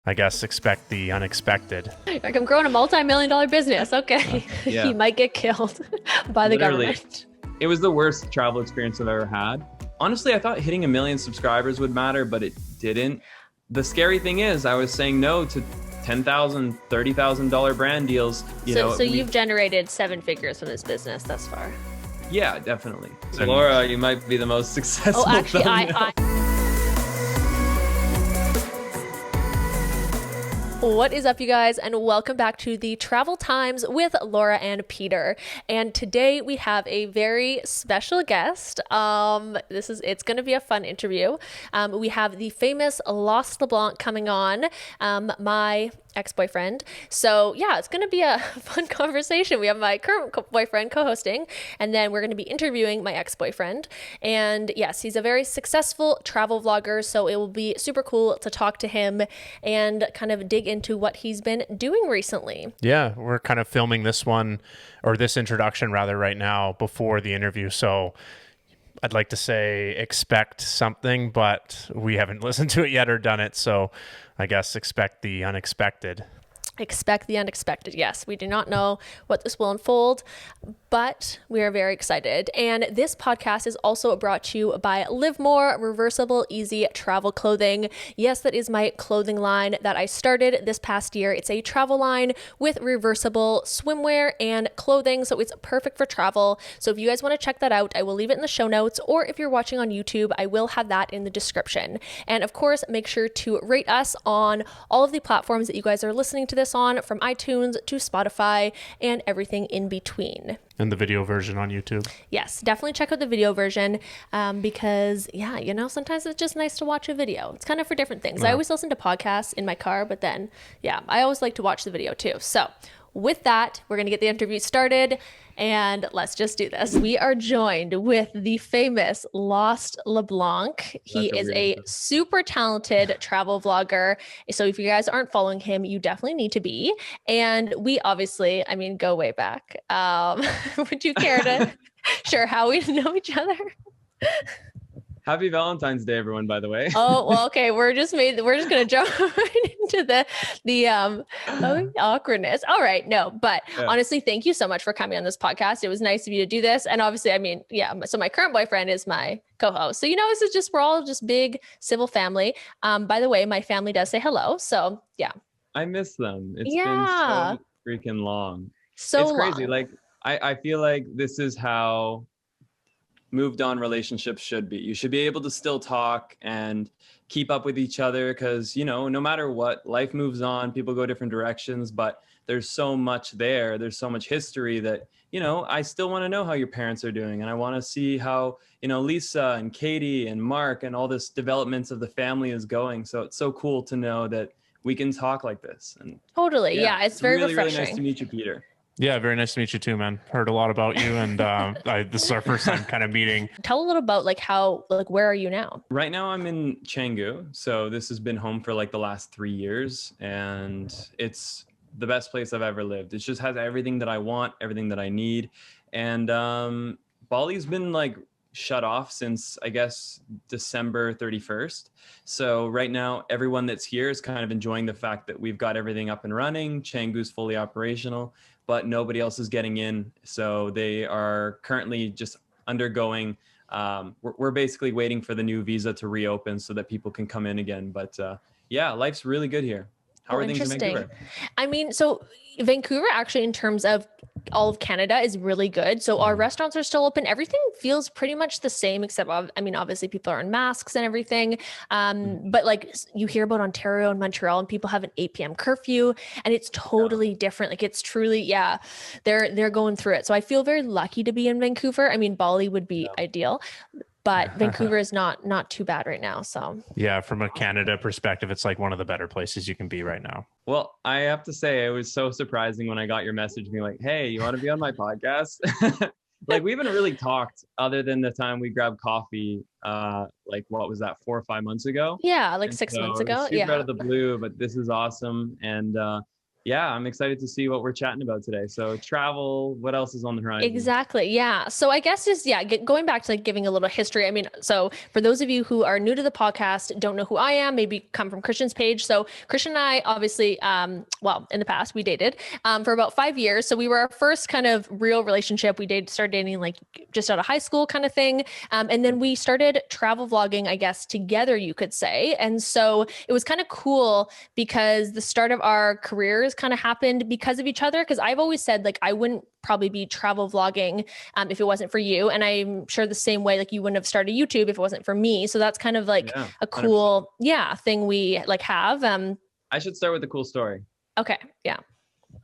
I guess expect the unexpected. Like, I'm growing a multi-million-dollar business. Okay. Yeah. He might get killed by the Literally. government. It was the worst travel experience I've ever had. Honestly, I thought hitting 1 million subscribers would matter, but it didn't. The scary thing is I was saying no to $10,000, $30,000 brand deals. So you've generated 7 figures from this business thus far. Yeah, definitely. So Laura, you might be the most successful. Oh, actually, I What is up, you guys, and welcome back to the Travel Times with Laura and Peter. And today we have a very special guest. It's going to be a fun interview. We have the famous Leblanc coming on, my ex-boyfriend. So yeah, it's going to be a fun conversation. We have my current boyfriend co-hosting, and then we're going to be interviewing my ex-boyfriend. And yes, he's a very successful travel vlogger, so it will be super cool to talk to him and kind of dig into what he's been doing recently. Yeah, we're kind of filming this one, or this introduction rather, right now before the interview. So I'd like to say expect something, but we haven't listened to it yet or done it. So I guess expect the unexpected. Expect the unexpected. Yes, we do not know what this will unfold, but we are very excited. And this podcast is also brought to you by Live More Reversible Easy Travel Clothing. Yes, that is my clothing line that I started this past year. It's a travel line with reversible swimwear and clothing, so it's perfect for travel. So if you guys want to check that out, I will leave it in the show notes, or if you're watching on YouTube, I will have that in the description. And of course, make sure to rate us on all of the platforms that you guys are listening to this on, from iTunes to Spotify and everything in between. And the video version on YouTube. Yes, definitely check out the video version because, yeah, sometimes it's just nice to watch a video. It's kind of for different things. I always listen to podcasts in my car, but then, yeah, I always like to watch the video too. So with that, we're going to get the interview started, and let's just do this. We are joined with the famous Leblanc. He is a super talented travel vlogger. So if you guys aren't following him, you definitely need to be. And we obviously, go way back. Would you care to share how we know each other? Happy Valentine's Day, everyone, by the way. Oh, well, okay. We're just gonna jump right into the awkwardness. All right. No, but honestly, thank you so much for coming on this podcast. It was nice of you to do this. And obviously, so my current boyfriend is my co-host. So, we're all just big civil family. By the way, my family does say hello. So yeah. I miss them. It's been so freaking long. It's crazy. long. Like, I feel like this is how moved on relationships should be. You should be able to still talk and keep up with each other because, no matter what, life moves on, people go different directions, but there's so much there. There's so much history that, I still want to know how your parents are doing. And I want to see how, Lisa and Katie and Mark and all this developments of the family is going. So it's so cool to know that we can talk like this. And totally. Yeah. It's very refreshing. Really nice to meet you, Peter. Yeah, very nice to meet you too, man. Heard a lot about you, and this is our first time kind of meeting. Tell a little about where are you now? Right now I'm in Canggu. So this has been home for the last 3 years, and it's the best place I've ever lived. It just has everything that I want, everything that I need. And Bali's been shut off since, I guess, December 31st. So right now, everyone that's here is kind of enjoying the fact that we've got everything up and running. Canggu's fully operational, but nobody else is getting in. So they are currently just undergoing, we're basically waiting for the new visa to reopen so that people can come in again. But life's really good here. How are things in Vancouver? So Vancouver actually, in terms of all of Canada, is really good. So our restaurants are still open. Everything feels pretty much the same, except obviously people are in masks and everything. But you hear about Ontario and Montreal, and people have an 8 p.m. curfew, and it's totally different. It's truly, they're going through it. So I feel very lucky to be in Vancouver. Bali would be ideal, but Vancouver is not too bad right now. So yeah, from a Canada perspective, it's one of the better places you can be right now. Well, I have to say, it was so surprising when I got your message being like, hey, you want to be on my podcast? We haven't really talked other than the time we grabbed coffee, what was that, 4 or 5 months ago? Yeah, 6 months ago. Super out of the blue, but this is awesome. And Yeah, I'm excited to see what we're chatting about today. So travel, what else is on the horizon? Exactly. Yeah. So I guess just, yeah, going back to like giving a little history. I mean, so for those of you who are new to the podcast, don't know who I am, maybe come from Christian's page. So Christian and I obviously, well, in the past we dated, for about 5 years. So we were our first kind of real relationship. Started dating like just out of high school kind of thing. And then we started travel vlogging, I guess, together, you could say. And so it was kind of cool because the start of our careers kind of happened because of each other. Cause I've always said like, I wouldn't probably be travel vlogging if it wasn't for you. And I'm sure the same way, like you wouldn't have started YouTube if it wasn't for me. So that's kind of like Yeah, a 100%. cool, yeah, thing we like have. I should start with a cool story. Okay. Yeah.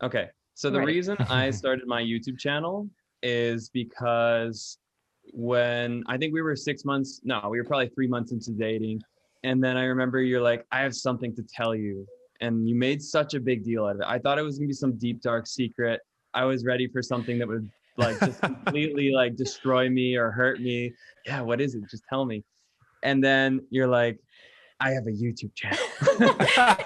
Okay. So I'm the ready. reason I started my YouTube channel is because when I think we were 6 months, no, we were probably 3 months into dating. And then I remember you're like, I have something to tell you. And you made such a big deal out of it. I thought it was gonna be some deep, dark secret. I was ready for something that would like just completely like destroy me or hurt me. Yeah, what is it? Just tell me. And then you're like, I have a YouTube channel.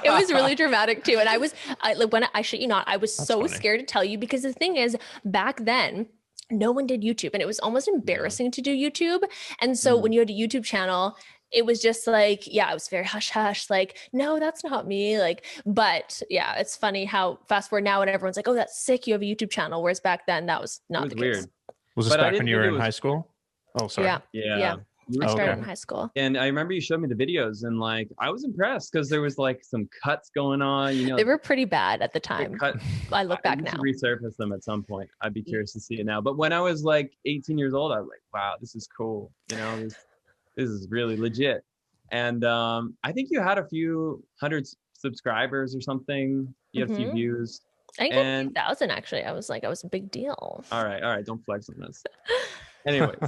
It was really dramatic too. And like when I shit you not, I was That's so funny. scared to tell you because the thing is, back then, no one did YouTube and it was almost embarrassing to do YouTube. And so when Mm. you had a YouTube channel, it was just like, yeah, it was very hush hush, like, no, that's not me. Like, but yeah, it's funny how fast forward now and everyone's like, oh, that's sick. You have a YouTube channel. Whereas back then that was It not was the case. weird. Was this But I back when didn't you think were it in was, high school? Oh, sorry. Yeah. yeah. Yeah. I Oh, started okay. in high school. And I remember you showed me the videos and like I was impressed because there was like some cuts going on, They were pretty bad at the the time. cut. I look back You should now. resurface them at some point. I'd be curious to see it now. But when I was like 18 years old, I was like, wow, this is cool. This is really legit. And I think you had a few hundred subscribers or something. You had a few Hmm. views. I think I had a few And thousand actually. I was like, I was a big deal. all right, don't flex on this. Anyways,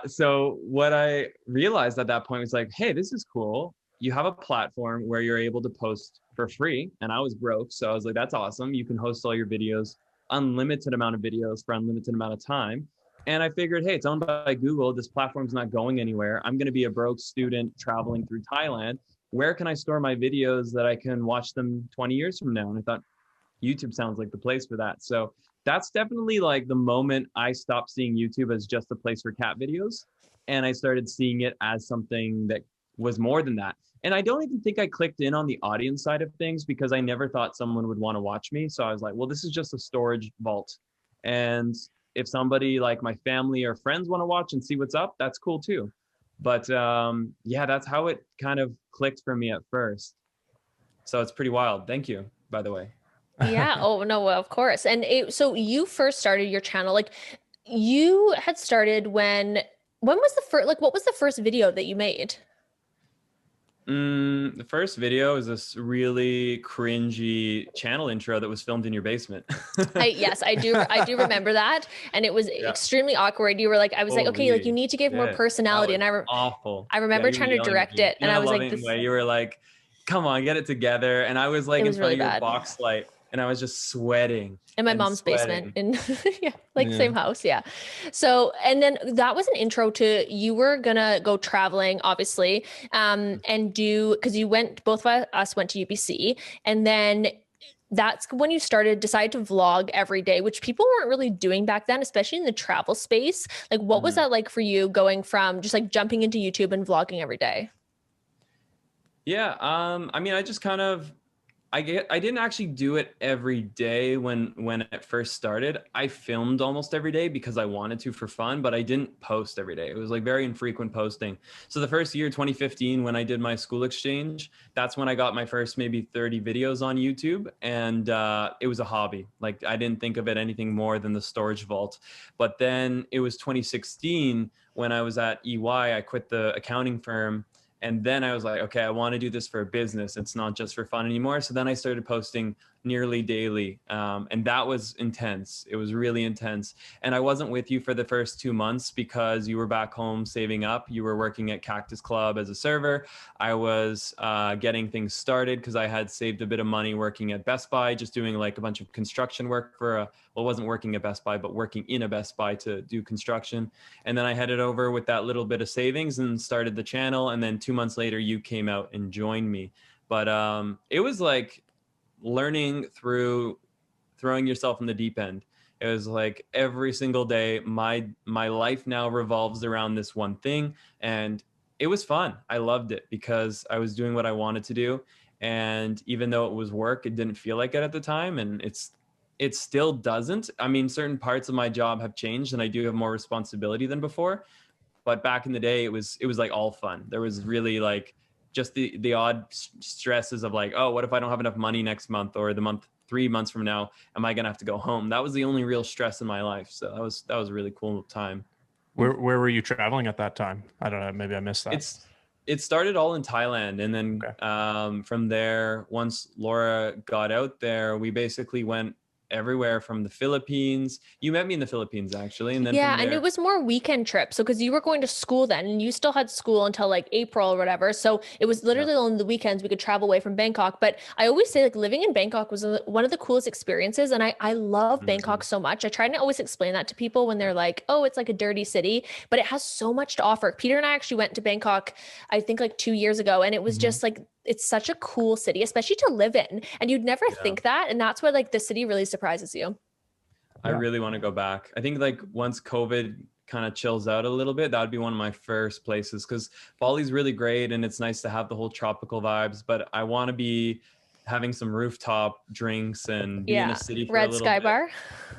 so what I realized at that point was like, hey, this is cool. You have a platform where you're able to post for free. And I was broke. So I was like, that's awesome. You can host all your videos, unlimited amount of videos for unlimited amount of time. And I figured, hey, it's owned by Google. This platform's not going anywhere. I'm going to be a broke student traveling through Thailand. Where can I store my videos that I can watch them 20 years from now? And I thought YouTube sounds like the place for that. So that's definitely like the moment I stopped seeing YouTube as just a place for cat videos. And I started seeing it as something that was more than that. And I don't even think I clicked in on the audience side of things because I never thought someone would want to watch me. So I was like, well, this is just a storage vault. And if somebody like my family or friends want to watch and see what's up, that's cool too. But yeah, that's how it kind of clicked for me at first. So it's pretty wild. Thank you, by the way. Yeah. Oh no, well, of course. And so you first started your channel, like you had started when was the first, like what was the first video that you made? The first video is this really cringy channel intro that was filmed in your basement. Yes, I do remember that. And it was Yeah. extremely awkward. You were like, I was like, okay, like you Holy need to give more shit. personality. That And was awful. I Yeah, remember you were trying to yelling at direct me it. And in I a was like, loving this, way. You were like, come on, get it together. And I was like it in was front really of your bad. box light and I was just sweating In my and mom's basement sweating. yeah, like Yeah. same house. Yeah. So, and then that was an intro to, you were gonna go traveling, obviously, and cause you went, both of us went to UBC, and then that's when you decided to vlog every day, which people weren't really doing back then, especially in the travel space. Like, what was Mhm. that like for you, going from just like jumping into YouTube and vlogging every day? Yeah. I mean, I just kind of I didn't actually do it every day when it first started. I filmed almost every day because I wanted to for fun, but I didn't post every day. It was like very infrequent posting. So the first year, 2015, when I did my school exchange, that's when I got my first maybe 30 videos on YouTube, and it was a hobby. Like I didn't think of it anything more than the storage vault. But then it was 2016 when I was at EY. I quit the accounting firm. And then I was like, okay, I want to do this for a business. It's not just for fun anymore. So then I started posting nearly daily. And that was intense. It was really intense. And I wasn't with you for the first 2 months because you were back home saving up. You were working at Cactus Club as a server. I was getting things started because I had saved a bit of money working at Best Buy, just doing like a bunch of construction work well, wasn't working at Best Buy, but working in a Best Buy to do construction. And then I headed over with that little bit of savings and started the channel. And then 2 months later, you came out and joined me. But it was like learning through throwing yourself in the deep end. It was like every single day, my life now revolves around this one thing. And it was fun. I loved it because I was doing what I wanted to do. And even though it was work, it didn't feel like it at the time. And it still doesn't. I mean, certain parts of my job have changed and I do have more responsibility than before. But back in the day, it was like all fun. There was really like just the odd stresses of like, oh, what if I don't have enough money next month, or the month 3 months from now, am I gonna have to go home? That was the only real stress in my life. So that was a really cool time. Where were you traveling at that time? I don't know. Maybe I missed that. It started all in Thailand, and then from there, once Laura got out there, we basically went everywhere from the Philippines. You met me in the Philippines, actually. And then and it was more weekend trips. So because you were going to school then, and you still had school until like April or whatever. So it was literally on the weekends we could travel away from Bangkok. But I always say like living in Bangkok was one of the coolest experiences. And I love Bangkok so much. I try to always explain that to people when they're like, oh, it's like a dirty city, but it has so much to offer. Peter and I actually went to Bangkok, I think like 2 years ago. And it was just like, it's such a cool city, especially to live in. And you'd never think that. And that's where like the city really surprises you. I really want to go back. I think like once COVID kind of chills out a little bit, that would be one of my first places, because Bali's really great and it's nice to have the whole tropical vibes, but I want to be having some rooftop drinks and be in a city for Red a little Sky bit. Bar.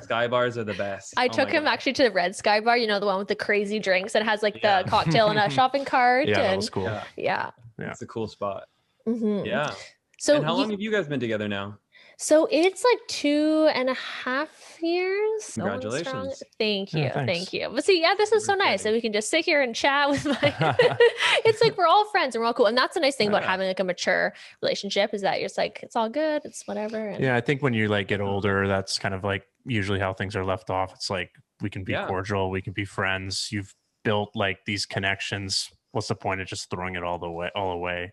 Sky bars are the best. I took him actually to the Red Sky Bar, you know, the one with the crazy drinks that has like the cocktail and a shopping cart. Yeah, and that was cool. Yeah. It's a cool spot. Mm-hmm. Yeah. So and how long have you guys been together now? So it's like 2.5 years. Congratulations. Thank you. Yeah, thank you. But see, this is so nice that we can just sit here and chat with my, it's like, we're all friends and we're all cool. And that's the nice thing about having like a mature relationship, is that you're just like, it's all good. It's whatever. And I think when you like get older, that's kind of like usually how things are left off. It's like, we can be cordial. We can be friends. You've built like these connections. What's the point of just throwing it all away?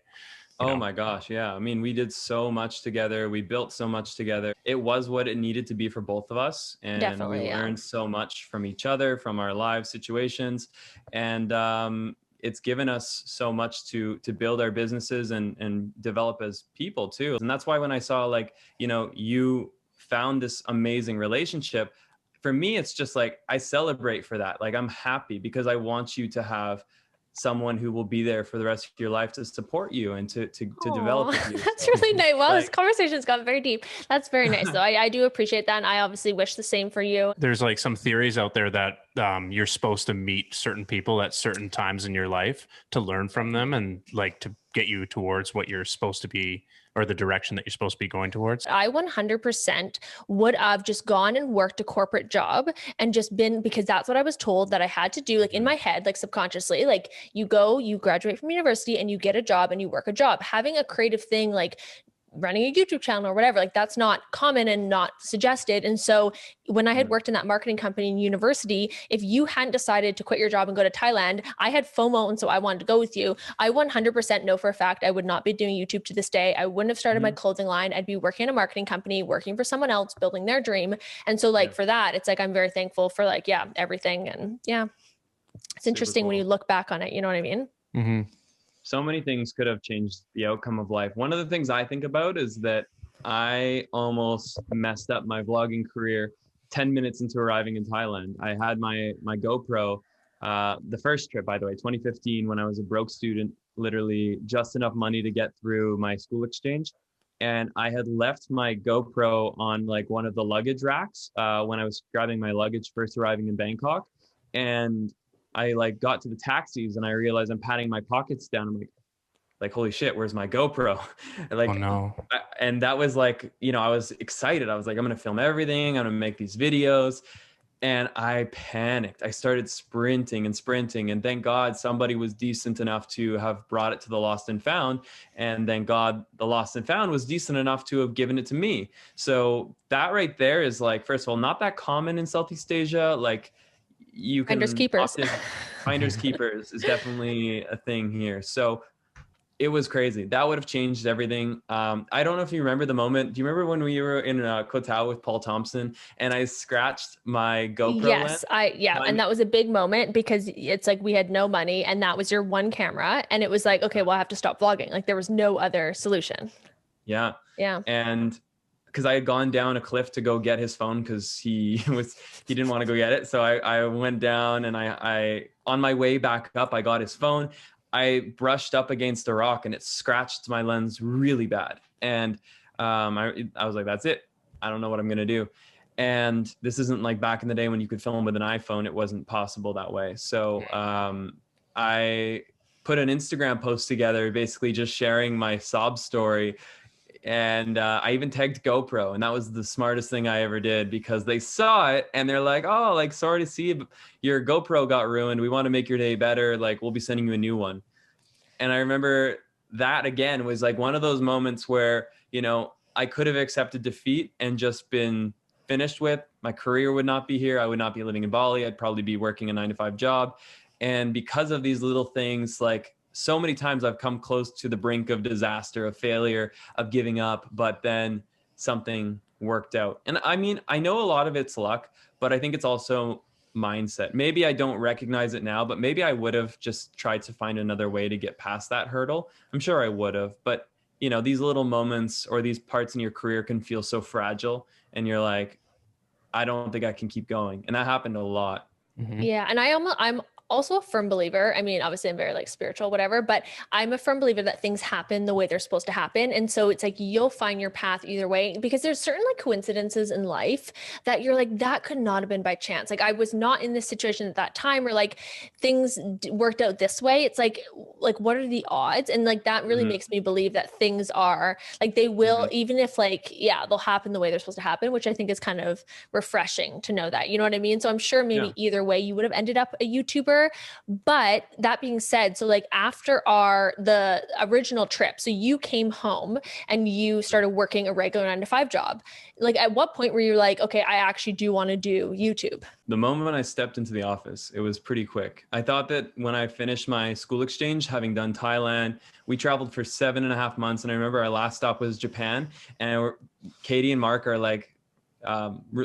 Oh my gosh. Yeah. I mean, we did so much together. We built so much together. It was what it needed to be for both of us. And Definitely, we learned so much from each other, from our live situations. And it's given us so much to build our businesses and develop as people too. And that's why when I saw like, you found this amazing relationship, for me, it's just like, I celebrate for that. Like, I'm happy because I want you to have someone who will be there for the rest of your life to support you and to develop with you. That's really nice. Wow, this conversation's gotten very deep. That's very nice though. I do appreciate that. And I obviously wish the same for you. There's like some theories out there that you're supposed to meet certain people at certain times in your life to learn from them and like to get you towards what you're supposed to be, or the direction that you're supposed to be going towards. I 100% would have just gone and worked a corporate job and just been, because that's what I was told that I had to do, like in my head, like subconsciously, like you graduate from university and you get a job and you work a job. Having a creative thing like running a YouTube channel or whatever, like that's not common and not suggested. And so when I had worked in that marketing company in university, if you hadn't decided to quit your job and go to Thailand, I had FOMO. And so I wanted to go with you. I 100% know for a fact I would not be doing YouTube to this day. I wouldn't have started my clothing line. I'd be working in a marketing company, working for someone else, building their dream. And so like for that, it's like, I'm very thankful for like, everything. And it's interesting when you look back on it, you know what I mean? Mm-hmm. So many things could have changed the outcome of life. One of the things I think about is that I almost messed up my vlogging career 10 minutes into arriving in Thailand. I had my GoPro, the first trip, by the way, 2015, when I was a broke student, literally just enough money to get through my school exchange. And I had left my GoPro on like one of the luggage racks when I was grabbing my luggage first arriving in Bangkok. And I like got to the taxis and I realized I'm patting my pockets down. I'm like, holy shit, where's my GoPro? Like, oh no. And that was like, I was excited. I was like, I'm going to film everything. I'm going to make these videos. And I panicked. I started sprinting. And thank God somebody was decent enough to have brought it to the Lost and Found. And thank God the Lost and Found was decent enough to have given it to me. So that right there is like, first of all, not that common in Southeast Asia. Like, you can finders keepers is definitely a thing here. So it was crazy. That would have changed everything. I don't know if you remember the moment. Do you remember when we were in Koh Tao with Paul Thompson and I scratched my GoPro Yes, lens? and that was a big moment because it's like we had no money and that was your one camera. And it was like, okay, well, I have to stop vlogging. Like there was no other solution. Yeah. Yeah. And because I had gone down a cliff to go get his phone because he didn't want to go get it. So I went down, and I on my way back up, I got his phone. I brushed up against a rock and it scratched my lens really bad. And I was like, that's it. I don't know what I'm going to do. And this isn't like back in the day when you could film with an iPhone. It wasn't possible that way. So I put an Instagram post together, basically just sharing my sob story. And I even tagged GoPro, and that was the smartest thing I ever did, because they saw it and they're like, oh, like, sorry to see your GoPro got ruined. We want to make your day better. Like, we'll be sending you a new one. And I remember that again was like one of those moments where, you know, I could have accepted defeat and just been finished with. My career would not be here. I would not be living in Bali. I'd probably be working a 9-to-5 job. And because of these little things, like, so many times I've come close to the brink of disaster, of failure, of giving up, but then something worked out. And I mean, I know a lot of it's luck, but I think it's also mindset. Maybe I don't recognize it now, but maybe I would have just tried to find another way to get past that hurdle. I'm sure I would have, but you know, these little moments or these parts in your career can feel so fragile, and you're like, I don't think I can keep going. And that happened a lot. Yeah. And I'm also a firm believer. I mean, obviously I'm very like spiritual, whatever, but I'm a firm believer that things happen the way they're supposed to happen. And so it's like, you'll find your path either way, because there's certain like coincidences in life that you're like, that could not have been by chance. Like, I was not in this situation at that time, or like things worked out this way. It's like, what are the odds? And like, that really makes me believe that things are like, they will, even if like, yeah, they'll happen the way they're supposed to happen, which I think is kind of refreshing to know that, you know what I mean? So I'm sure maybe either way you would have ended up a YouTuber. But that being said, so like after the original trip, so you came home and you started working a regular 9-to-5 job. Like, at what point were you like, okay, I actually do want to do YouTube? The moment I stepped into the office, it was pretty quick. I thought that when I finished my school exchange, having done Thailand, we traveled for 7.5 months. And I remember our last stop was Japan. And Katie and Mark are like,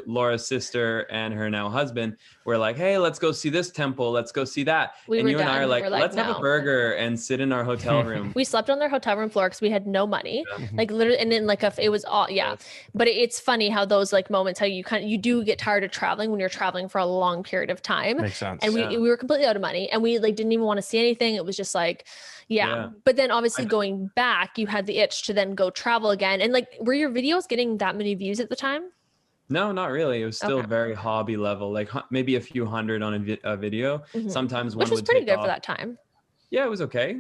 Laura's sister and her now husband were like, hey, let's go see this temple. Let's go see that. And you and I are like, let's have a burger and sit in our hotel room. We slept on their hotel room floor because we had no money. Like, literally, and then like it was all, yeah. But it's funny how those like moments, how you do get tired of traveling when you're traveling for a long period of time. Makes sense. And we were completely out of money, and we like didn't even want to see anything. It was just like, yeah. But then obviously going back, you had the itch to then go travel again. And like, were your videos getting that many views at the time? No, not really. It was still very hobby level, like maybe a few hundred on a video. Sometimes one which was would pretty take good for that time. Yeah, it was okay.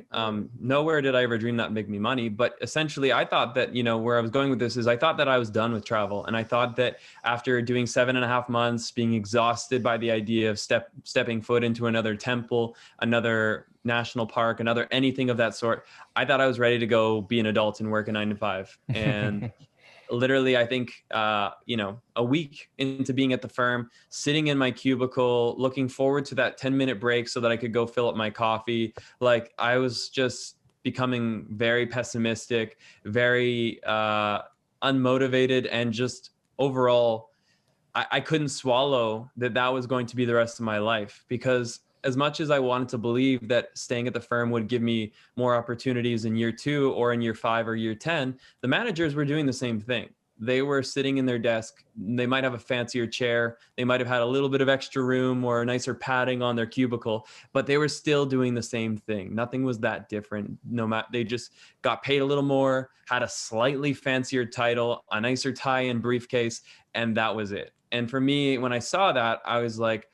Nowhere did I ever dream that would make me money. But essentially, I thought that, you know, where I was going with this is I thought that I was done with travel. And I thought that after doing 7.5 months, being exhausted by the idea of stepping foot into another temple, another national park, another anything of that sort, I thought I was ready to go be an adult and work a 9-to-5. And literally, I think, you know, a week into being at the firm, sitting in my cubicle, looking forward to that 10-minute break so that I could go fill up my coffee. Like, I was just becoming very pessimistic, very unmotivated, and just overall, I couldn't swallow that was going to be the rest of my life. Because as much as I wanted to believe that staying at the firm would give me more opportunities in year 2 or in year 5 or year 10, the managers were doing the same thing. They were sitting in their desk. They might have a fancier chair. They might have had a little bit of extra room or nicer padding on their cubicle, but they were still doing the same thing. Nothing was that different. No matter, they just got paid a little more, had a slightly fancier title, a nicer tie and briefcase, and that was it. And for me, when I saw that, I was like,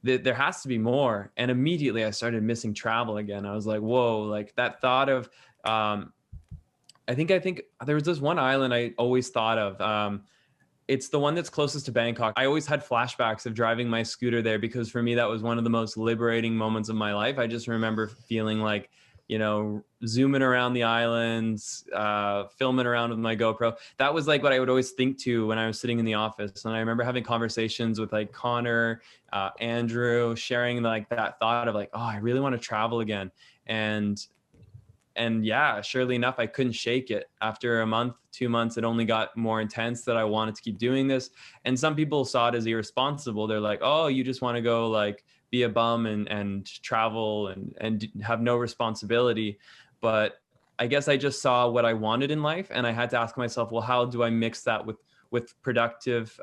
there has to be more. And immediately I started missing travel again. I was like, whoa, like that thought of, I think there was this one island I always thought of. It's the one that's closest to Bangkok. I always had flashbacks of driving my scooter there, because for me, that was one of the most liberating moments of my life. I just remember feeling like, you know, zooming around the islands, filming around with my GoPro. That was like what I would always think to when I was sitting in the office. And I remember having conversations with like Connor, Andrew, sharing like that thought of like, oh, I really want to travel again. And yeah, surely enough, I couldn't shake it. After a month, 2 months, it only got more intense that I wanted to keep doing this. And some people saw it as irresponsible. They're like, oh, you just want to go like be a bum and travel and have no responsibility. But I guess I just saw what I wanted in life, and I had to ask myself, well, how do I mix that with productive,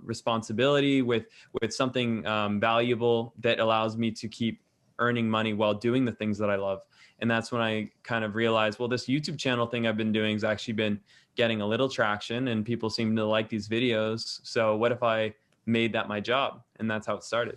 responsibility, with something valuable that allows me to keep earning money while doing the things that I love. And that's when I kind of realized, well, this YouTube channel thing I've been doing has actually been getting a little traction, and people seem to like these videos. So what if I made that my job? And that's how it started.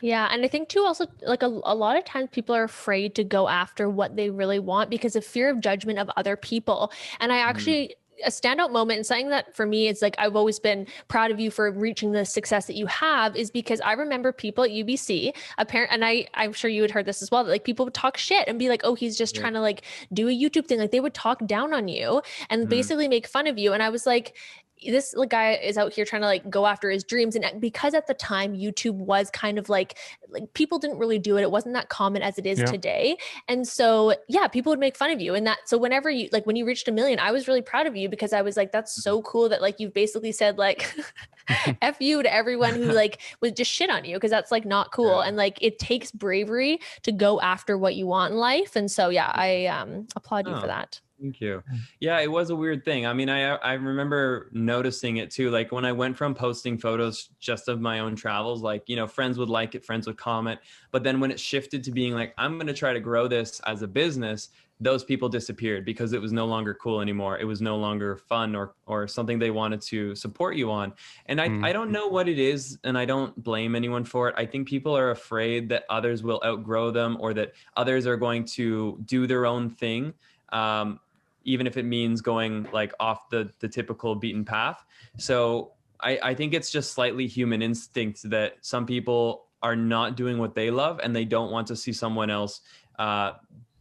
Yeah. And I think too, also like a lot of times people are afraid to go after what they really want because of fear of judgment of other people. And I actually, a standout moment and something that for me, it's like, I've always been proud of you for reaching the success that you have, is because I remember people at UBC and I'm sure you had heard this as well, that like people would talk shit and be like, oh, he's just trying to like do a YouTube thing. Like they would talk down on you and basically make fun of you. And I was like, this guy is out here trying to like go after his dreams. And because at the time YouTube was kind of like people didn't really do it. It wasn't that common as it is today. And so, yeah, people would make fun of you. And that, so whenever you, like when you reached 1 million, I was really proud of you because I was like, that's so cool that like, you've basically said like, F you to everyone who like would just shit on you. Cause that's like not cool. And like, it takes bravery to go after what you want in life. And so, yeah, I applaud you for that. Thank you. Yeah, it was a weird thing. I mean, I remember noticing it too. Like when I went from posting photos just of my own travels, like, you know, friends would like it, friends would comment. But then when it shifted to being like, I'm going to try to grow this as a business, those people disappeared because it was no longer cool anymore. It was no longer fun or something they wanted to support you on. And I don't know what it is, and I don't blame anyone for it. I think people are afraid that others will outgrow them or that others are going to do their own thing. Even if it means going like off the typical beaten path. So I think it's just slightly human instinct that some people are not doing what they love and they don't want to see someone else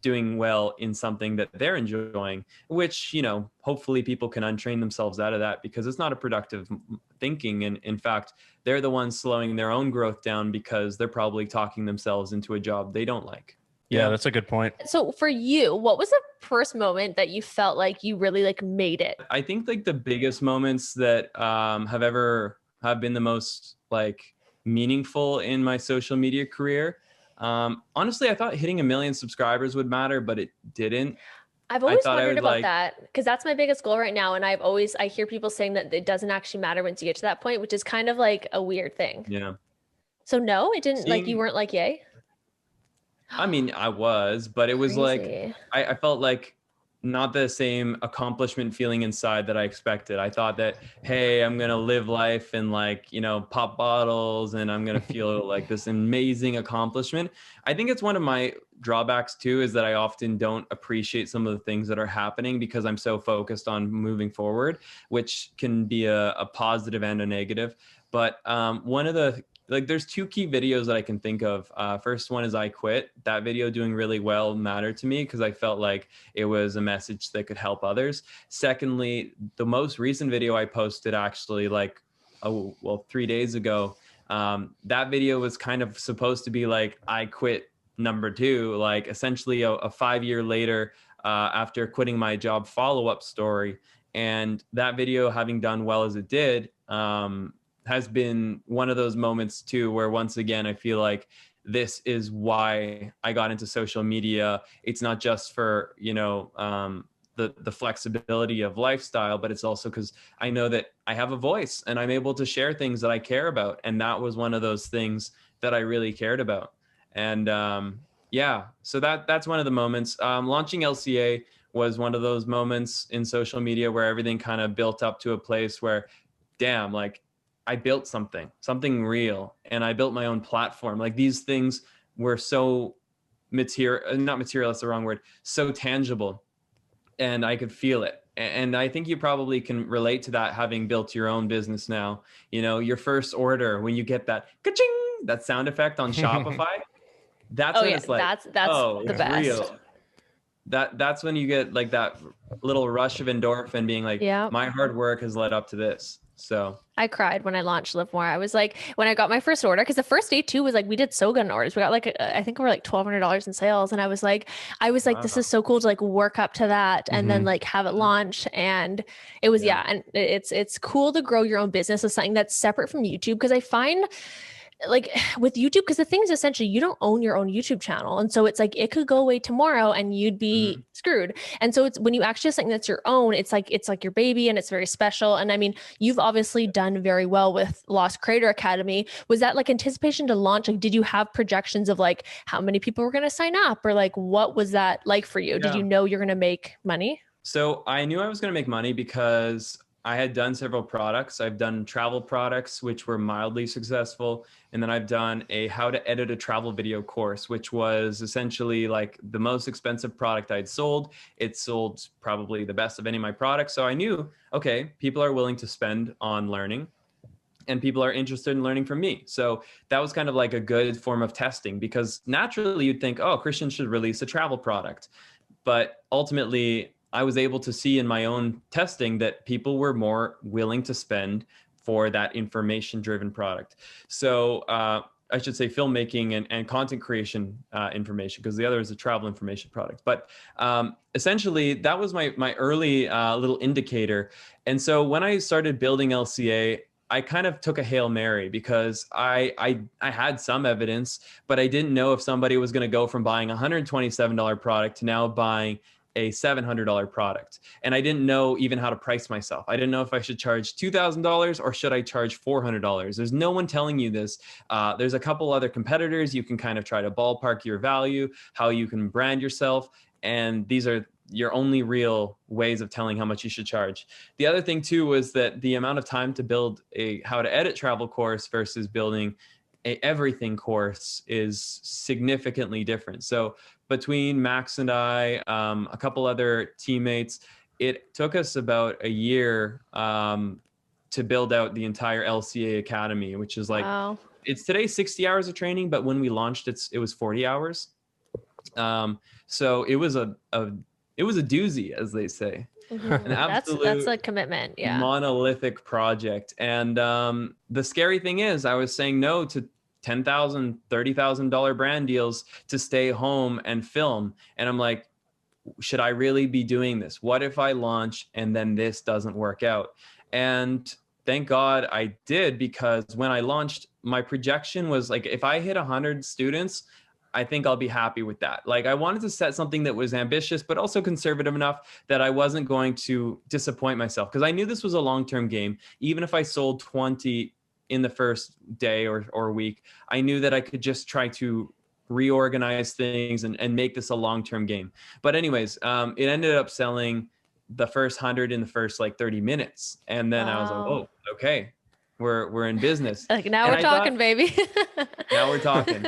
doing well in something that they're enjoying, which, you know, hopefully people can untrain themselves out of that because it's not a productive thinking. And in fact, they're the ones slowing their own growth down because they're probably talking themselves into a job they don't like. Yeah, that's a good point. So for you, what was the first moment that you felt like you really like made it? I think like the biggest moments that have been the most like meaningful in my social media career. Honestly, I thought hitting 1 million subscribers would matter, but it didn't. I've always wondered about that because that's my biggest goal right now. And I hear people saying that it doesn't actually matter once you get to that point, which is kind of like a weird thing. Yeah. So no, it didn't, like you weren't like, yay? I mean, I was, but it was like, I felt like not the same accomplishment feeling inside that I expected. I thought that, hey, I'm going to live life and like, you know, pop bottles and I'm going to feel like this amazing accomplishment. I think it's one of my drawbacks too, is that I often don't appreciate some of the things that are happening because I'm so focused on moving forward, which can be a positive and a negative. But one of the there's 2 key videos that I can think of. First one is I Quit. That video doing really well mattered to me because I felt like it was a message that could help others. Secondly, the most recent video I posted actually 3 days ago, that video was kind of supposed to be like I Quit #2, like essentially a 5-year later after quitting my job follow-up story. And that video having done well as it did, has been one of those moments too, where once again, I feel like this is why I got into social media. It's not just for, you know, the flexibility of lifestyle, but it's also because I know that I have a voice and I'm able to share things that I care about. And that was one of those things that I really cared about. And so that's one of the moments. Launching LCA was one of those moments in social media where everything kind of built up to a place where, damn, like, I built something real, and I built my own platform. Like these things were so not material, that's the wrong word, so tangible, and I could feel it. And I think you probably can relate to that, having built your own business now. You know, your first order, when you get that ka-ching, that sound effect on Shopify, that's when it's like, that's the best. Real. That's when you get like that little rush of endorphin being like, my hard work has led up to this. So I cried when I launched Live More. I was like, when I got my first order, because the first day too was like, we did so good in orders. We got like, I think we were like $1,200 in sales. And I was like, wow. This is so cool to like work up to that and then like have it launch. And it was, and it's cool to grow your own business with something that's separate from YouTube. Because I find like with YouTube, because the thing is essentially you don't own your own YouTube channel. And so it's like it could go away tomorrow and you'd be screwed. And so it's when you actually have something that's your own, it's like your baby and it's very special. And I mean, you've obviously done very well with Lost Creator Academy. Was that like anticipation to launch? Like, did you have projections of like how many people were going to sign up, or like what was that like for you? Did Yeah. you know you're going to make money? So I knew I was going to make money because I had done several products. I've done travel products, which were mildly successful. And then I've done a how to edit a travel video course, which was essentially like the most expensive product I'd sold. It sold probably the best of any of my products. So I knew, okay, people are willing to spend on learning and people are interested in learning from me. So that was kind of like a good form of testing, because naturally you'd think, oh, Christian should release a travel product. But ultimately, I was able to see in my own testing that people were more willing to spend for that information-driven product. So I should say filmmaking and content creation information, because the other is a travel information product. But essentially, that was my early little indicator. And so when I started building LCA, I kind of took a Hail Mary, because I had some evidence, but I didn't know if somebody was going to go from buying a $127 product to now buying a $700 product. And I didn't know even how to price myself. I didn't know if I should charge $2,000 or should I charge $400. There's no one telling you this. There's a couple other competitors. You can kind of try to ballpark your value, how you can brand yourself. And these are your only real ways of telling how much you should charge. The other thing too was that the amount of time to build a how to edit travel course versus building a everything course is significantly different. So between Max and I, a couple other teammates, it took us about a year to build out the entire LCA Academy, which is like, Wow. it's today 60 hours of training, but when we launched it was 40 hours. So it was a doozy, as they say. An absolute That's a commitment. Yeah. monolithic project. And the scary thing is, I was saying no to $10,000, $30,000 brand deals to stay home and film. And I'm like, should I really be doing this? What if I launch and then this doesn't work out? And thank God I did, because when I launched, my projection was like, if I hit 100 students, I think I'll be happy with that. Like, I wanted to set something that was ambitious, but also conservative enough that I wasn't going to disappoint myself, because I knew this was a long-term game. Even if I sold 20 in the first day or week, I knew that I could just try to reorganize things and make this a long-term game. But anyways, it ended up selling the first 100 in the first like 30 minutes. And then I was like, oh, okay, we're in business. Like, now And we're I talking, thought, baby. now we're talking.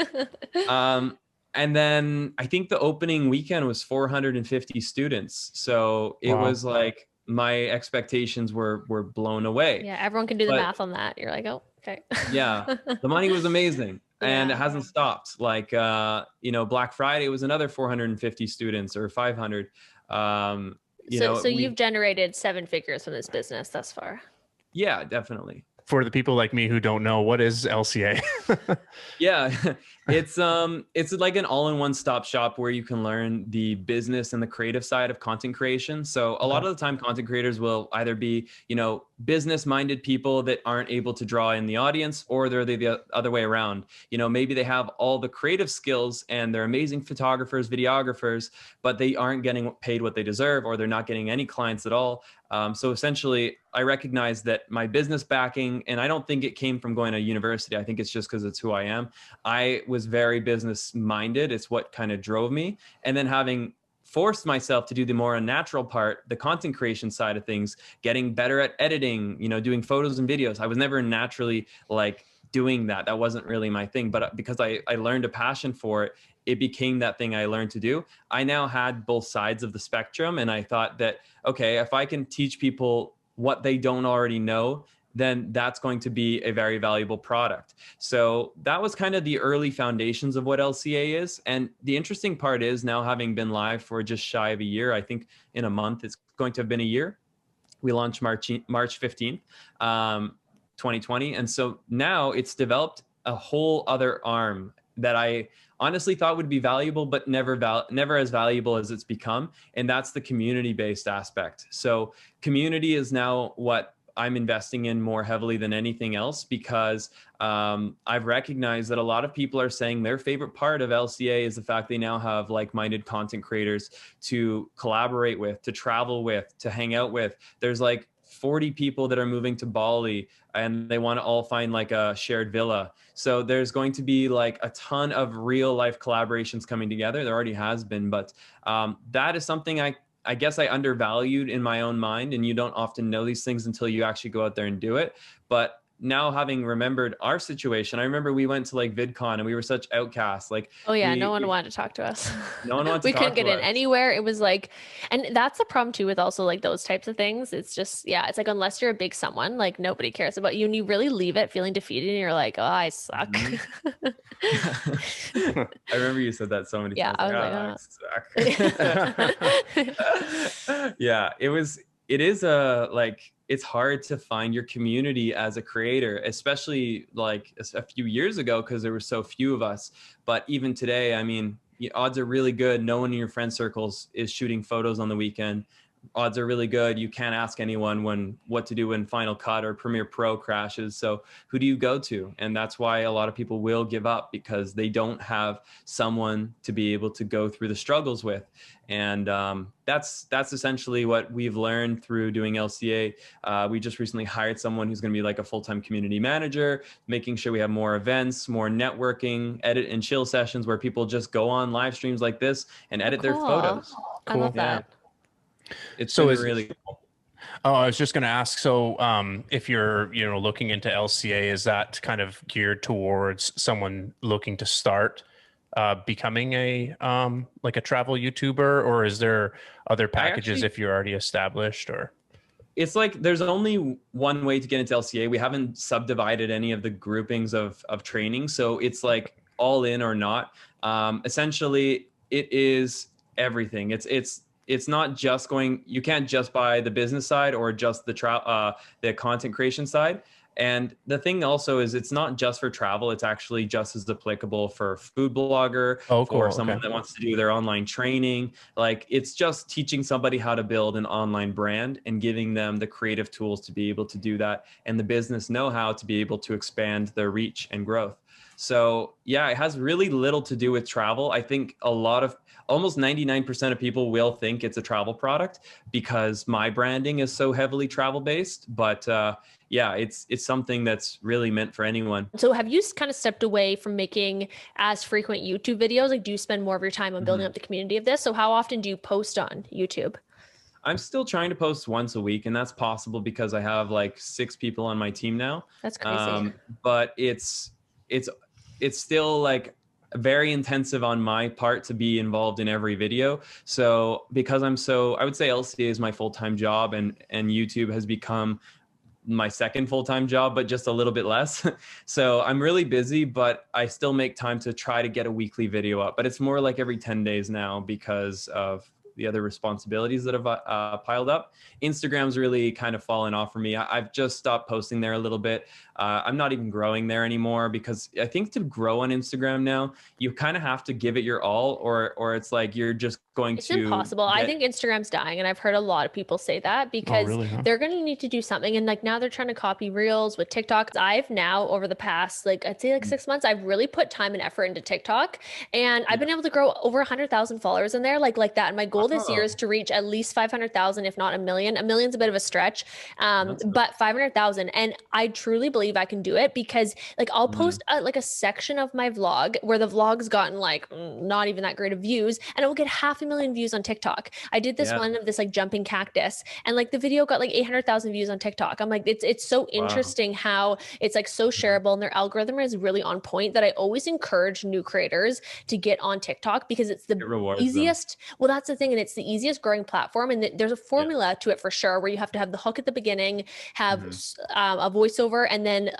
And then I think the opening weekend was 450 students. So it was like, my expectations were blown away. Yeah, everyone can do the math on that. You're like, oh, okay. Yeah, the money was amazing. And it hasn't stopped. Like, Black Friday was another 450 students or 500. So you've generated 7 figures from this business thus far. Yeah, definitely. For the people like me who don't know, what is LCA? Yeah, it's like an all-in-one stop shop where you can learn the business and the creative side of content creation. So a lot of the time, content creators will either be, business-minded people that aren't able to draw in the audience, or they're the other way around. Maybe they have all the creative skills and they're amazing photographers, videographers, but they aren't getting paid what they deserve, or they're not getting any clients at all. So essentially, I recognize that my business backing, and I don't think it came from going to university. I think it's just because it's who I am. I was very business minded. It's what kind of drove me. And then having forced myself to do the more unnatural part, the content creation side of things, getting better at editing, doing photos and videos. I was never naturally like doing that. That wasn't really my thing. But because I learned a passion for it, it became that thing I learned to do. I now had both sides of the spectrum. And I thought that, okay, if I can teach people what they don't already know, then that's going to be a very valuable product. So that was kind of the early foundations of what LCA is. And the interesting part is, now having been live for just shy of a year, I think in a month, it's going to have been a year. We launched March 15th, 2020. And so now it's developed a whole other arm that I honestly thought would be valuable, but never as valuable as it's become. And that's the community-based aspect. So community is now what I'm investing in more heavily than anything else, because I've recognized that a lot of people are saying their favorite part of LCA is the fact they now have like-minded content creators to collaborate with, to travel with, to hang out with. There's like 40 people that are moving to Bali, and they want to all find like a shared villa. So there's going to be like a ton of real life collaborations coming together. There already has been, but that is something I guess I undervalued in my own mind. And you don't often know these things until you actually go out there and do it. But now, having remembered our situation, I remember we went to like VidCon and we were such outcasts. Like, Oh yeah, no one wanted to talk to us. No one wanted to We talk couldn't to get in us. anywhere. It was like, and that's the problem too with also like those types of things. It's just, yeah, it's like unless you're a big someone, like nobody cares about you, and you really leave it feeling defeated, and you're like, oh, I suck. I remember you said that so many Yeah, times. I was like, I suck. Yeah, it is like, it's hard to find your community as a creator, especially like a few years ago, because there were so few of us. But even today, I mean, odds are really good no one in your friend circles is shooting photos on the weekend. Odds are really good you can't ask anyone what to do when Final Cut or Premiere Pro crashes. So who do you go to? And that's why a lot of people will give up, because they don't have someone to be able to go through the struggles with. And that's essentially what we've learned through doing LCA. We just recently hired someone who's going to be like a full-time community manager, making sure we have more events, more networking, edit and chill sessions where people just go on live streams like this and edit their photos. I love that. It's So been really cool. Oh, I was just going to ask. So, if you're, looking into LCA, is that kind of geared towards someone looking to start becoming a like a travel YouTuber, or is there other packages if you're already established? Or it's like there's only one way to get into LCA. We haven't subdivided any of the groupings of training, so it's like all in or not. Essentially, it is everything. It's not just you can't just buy the business side or just the content creation side. And the thing also is it's not just for travel. It's actually just as applicable for food blogger, for someone that wants to do their online training. Like, it's just teaching somebody how to build an online brand and giving them the creative tools to be able to do that, and the business know-how to be able to expand their reach and growth. So yeah, it has really little to do with travel. I think almost 99% of people will think it's a travel product because my branding is so heavily travel based. But yeah, it's something that's really meant for anyone. So have you kind of stepped away from making as frequent YouTube videos? Like, do you spend more of your time on building up the community of this? So how often do you post on YouTube? I'm still trying to post once a week, and that's possible because I have like 6 people on my team now. That's crazy. But it's still like very intensive on my part to be involved in every video. So because I would say LCA is my full-time job, and YouTube has become my second full-time job, but just a little bit less. So I'm really busy, but I still make time to try to get a weekly video up, but it's more like every 10 days now because of the other responsibilities that have piled up. Instagram's really kind of fallen off for me. I've just stopped posting there a little bit. I'm not even growing there anymore, because I think to grow on Instagram now, you kind of have to give it your all, or it's like you're just going It's to impossible. I think Instagram's dying, and I've heard a lot of people say that because they're going to need to do something. And like now they're trying to copy Reels with TikTok. I've now, over the past, like I'd say like 6 months, I've really put time and effort into TikTok, and I've been able to grow over 100,000 followers in there, like that. And my goal this year is to reach at least 500,000, if not a million. A million's a bit of a stretch, but 500,000. And I truly believe I can do it, because like I'll post like a section of my vlog where the vlog's gotten like not even that great of views, and it will get 500,000 views on TikTok. I did this one of this like jumping cactus, and like the video got like 800,000 views on TikTok. I'm like, it's so interesting how it's like so shareable, and their algorithm is really on point, that I always encourage new creators to get on TikTok, because it's the easiest. Well, that's the thing. And it's the easiest growing platform. And there's a formula to it for sure, where you have to have the hook at the beginning, have a voiceover, and then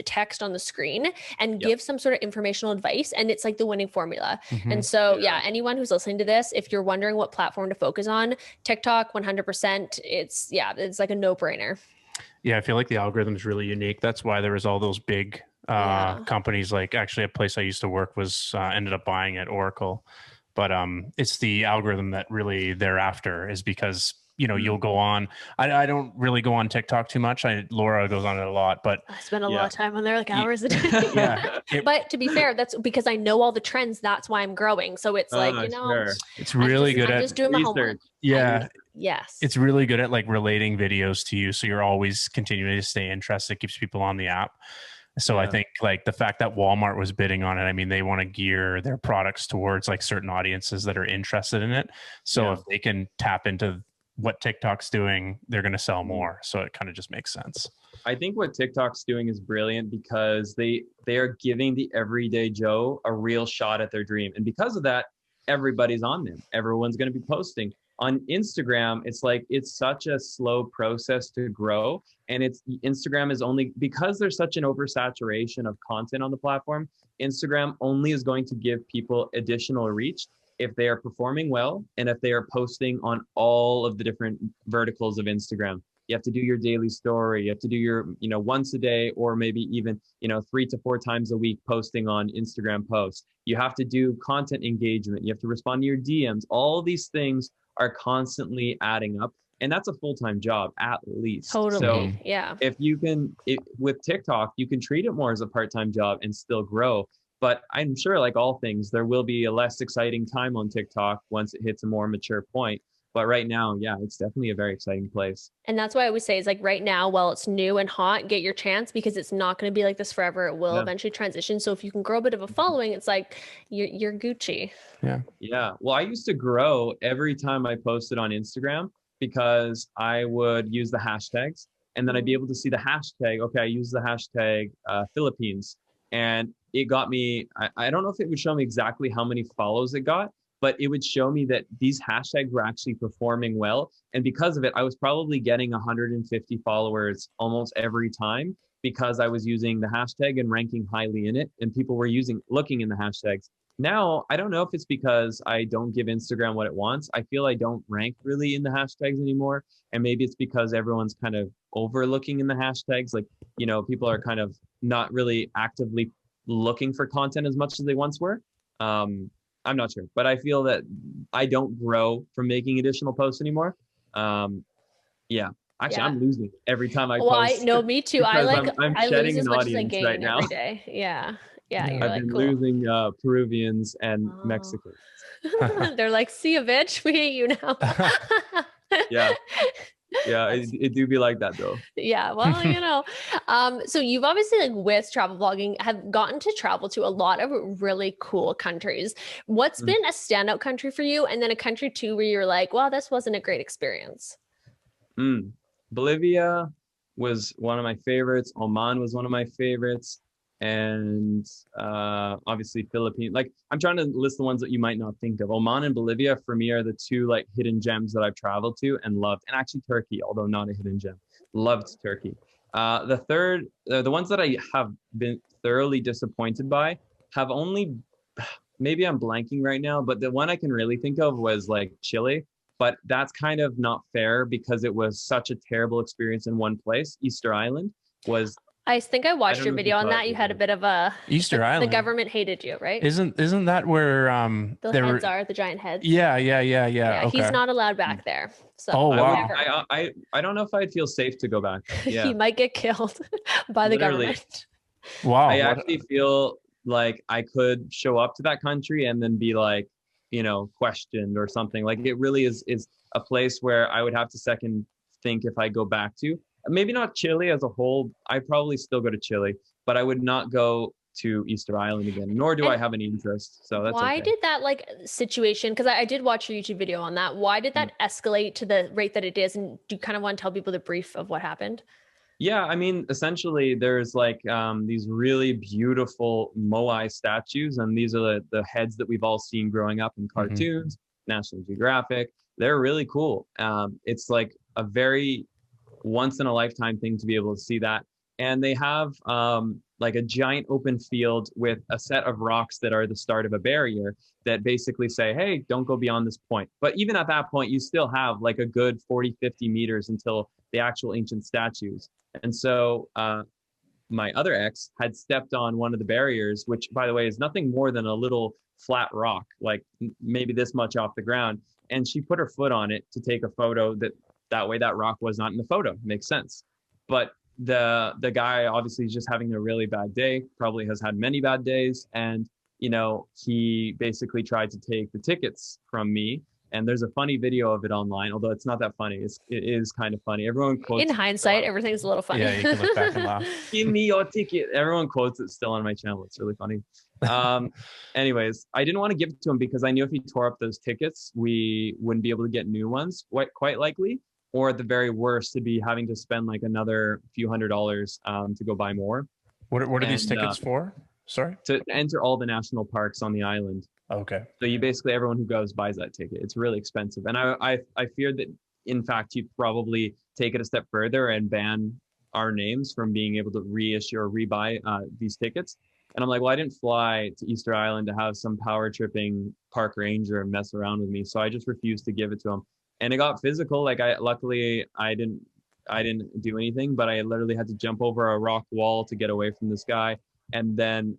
text on the screen, and give some sort of informational advice. And it's like the winning formula. And so, yeah, anyone who's listening to this, if you're wondering what platform to focus on, TikTok, 100%. It's like a no-brainer. Yeah, I feel like the algorithm is really unique. That's why there was all those big companies. Like, actually, a place I used to work was ended up buying it, Oracle. But it's the algorithm that really thereafter is, because you'll go on. I don't really go on TikTok too much. Laura goes on it a lot, but I spend a lot of time on there, like hours a day. yeah. But to be fair, that's because I know all the trends. That's why I'm growing. So it's like, Sure. It's really good I'm at just doing my homework. Yeah. Yes. It's really good at like relating videos to you. So you're always continuing to stay interested. It keeps people on the app. So I think like the fact that Walmart was bidding on it, I mean, they want to gear their products towards like certain audiences that are interested in it. So if they can tap into what TikTok's doing, they're going to sell more. So it kind of just makes sense. I think what TikTok's doing is brilliant because they are giving the everyday Joe a real shot at their dream. And because of that, everybody's on them. Everyone's going to be posting. On Instagram, it's like it's such a slow process to grow. And Instagram is only, because there's such an oversaturation of content on the platform, Instagram only is going to give people additional reach if they are performing well and if they are posting on all of the different verticals of Instagram. You have to do your daily story. You have to do your, once a day or maybe even, 3 to 4 times a week posting on Instagram posts. You have to do content engagement. You have to respond to your DMs. All these things are constantly adding up. And that's a full-time job at least. Totally. So yeah. if you can, with TikTok, you can treat it more as a part-time job and still grow. But I'm sure, like all things, there will be a less exciting time on TikTok once it hits a more mature point. But right now, yeah, it's definitely a very exciting place. And that's why I would say is like right now, while it's new and hot, get your chance because it's not going to be like this forever. It will eventually transition. So if you can grow a bit of a following, it's like you're Gucci. Yeah. Yeah. Well, I used to grow every time I posted on Instagram because I would use the hashtags and then I'd be able to see the hashtag. Okay, I use the hashtag Philippines. And it got me, I don't know if it would show me exactly how many follows it got, but it would show me that these hashtags were actually performing well. And because of it, I was probably getting 150 followers almost every time because I was using the hashtag and ranking highly in it. And people were looking in the hashtags. Now, I don't know if it's because I don't give Instagram what it wants. I feel I don't rank really in the hashtags anymore. And maybe it's because everyone's kind of overlooking in the hashtags. Like, people are kind of not really actively looking for content as much as they once were. I'm not sure, but I feel that I don't grow from making additional posts anymore. I'm losing every time I post. No, me too. I'm I lose as much as I gain right now. every day. Yeah. You're I've like, been cool. losing Peruvians and Mexicans. They're like, see you, bitch. We hate you now. Yeah. Yeah, it do be like that though. Yeah, well, so you've obviously like with travel blogging have gotten to travel to a lot of really cool countries. What's been a standout country for you? And then a country too where you're like, wow, this wasn't a great experience. Bolivia was one of my favorites. Oman was one of my favorites. And obviously Philippines. Like I'm trying to list the ones that you might not think of. Oman and Bolivia for me are the two like hidden gems that I've traveled to and loved. And actually Turkey, although not a hidden gem, loved Turkey. The ones that I have been thoroughly disappointed by have only, maybe I'm blanking right now, but the one I can really think of was like Chile. But that's kind of not fair because it was such a terrible experience in one place. Easter Island was. I think I watched your video on that. You had a bit of a Easter Island. The government hated you, right? Isn't that where the heads are the giant heads? Yeah. Okay. He's not allowed back there. So wow. I don't know if I'd feel safe to go back. Yeah. He might get killed by the government. Wow. I actually feel like I could show up to that country and then be like, questioned or something. Like it really is a place where I would have to second think if I go back to. Maybe not Chile as a whole. I'd probably still go to Chile, but I would not go to Easter Island again, nor do I have any interest. So that's why did that like situation? Because I did watch your YouTube video on that. Why did that escalate to the rate that it is? And do you kind of want to tell people the brief of what happened? Yeah, I mean, essentially, there's like these really beautiful Moai statues, and these are the heads that we've all seen growing up in cartoons, National Geographic. They're really cool. It's like a very once in a lifetime thing to be able to see that. And they have like a giant open field with a set of rocks that are the start of a barrier that basically say, hey, don't go beyond this point. But even at that point, you still have like a good 40, 50 meters until the actual ancient statues. And so my other ex had stepped on one of the barriers, which by the way, is nothing more than a little flat rock, like maybe this much off the ground. And she put her foot on it to take a photo that that way that rock was not in the photo. Makes sense. But the guy obviously is just having a really bad day, probably has had many bad days. And, you know, he basically tried to take the tickets from me. And there's a funny video of it online, although it's not that funny. It is kind of funny. Everyone quotes In hindsight, everything's a little funny. Yeah, you can look back and laugh. Give me your ticket. Everyone quotes it still on my channel. It's really funny. Anyways, I didn't want to give it to him because I knew if he tore up those tickets, we wouldn't be able to get new ones, quite likely. Or at the very worst, to be having to spend like another few $100s to go buy more. What are these tickets for? Sorry? To enter all the national parks on the island. Okay. So you basically, everyone who goes buys that ticket. It's really expensive. And I feared that, in fact, you'd probably take it a step further and ban our names from being able to reissue or rebuy these tickets. And I'm like, well, I didn't fly to Easter Island to have some power tripping park ranger mess around with me. So I just refused to give it to him. And it got physical. Like luckily I didn't do anything, but I literally had to jump over a rock wall to get away from this guy. And then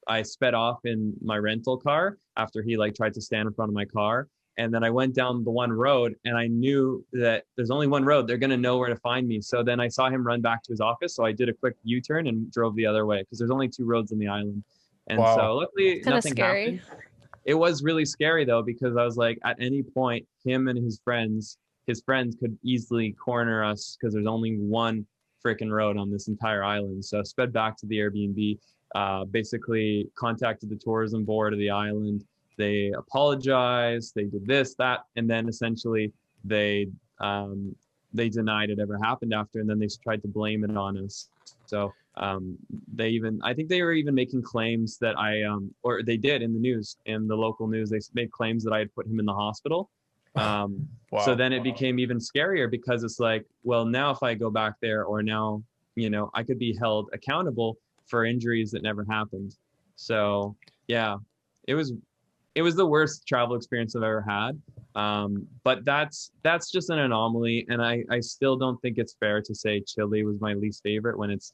I sped off in my rental car after he like tried to stand in front of my car. And then I went down the one road and I knew that there's only one road. They're going to know where to find me. So then I saw him run back to his office. So I did a quick U-turn and drove the other way because there's only 2 roads on the island. And so luckily nothing happened. It was really scary though, because I was like, at any point, him and his friends could easily corner us because there's only one freaking road on this entire island. So I sped back to the Airbnb, basically contacted the tourism board of the island. They apologized, they did this, that, and then essentially they denied it ever happened after, and then they tried to blame it on us. So I think they were even making claims that or they did in the news, in the local news, they made claims that I had put him in the hospital. Wow. So then it became even scarier because it's like, well, now if I go back there, or now, you know, I could be held accountable for injuries that never happened. So yeah, it was the worst travel experience I've ever had. But that's just an anomaly. And I still don't think it's fair to say Chile was my least favorite when it's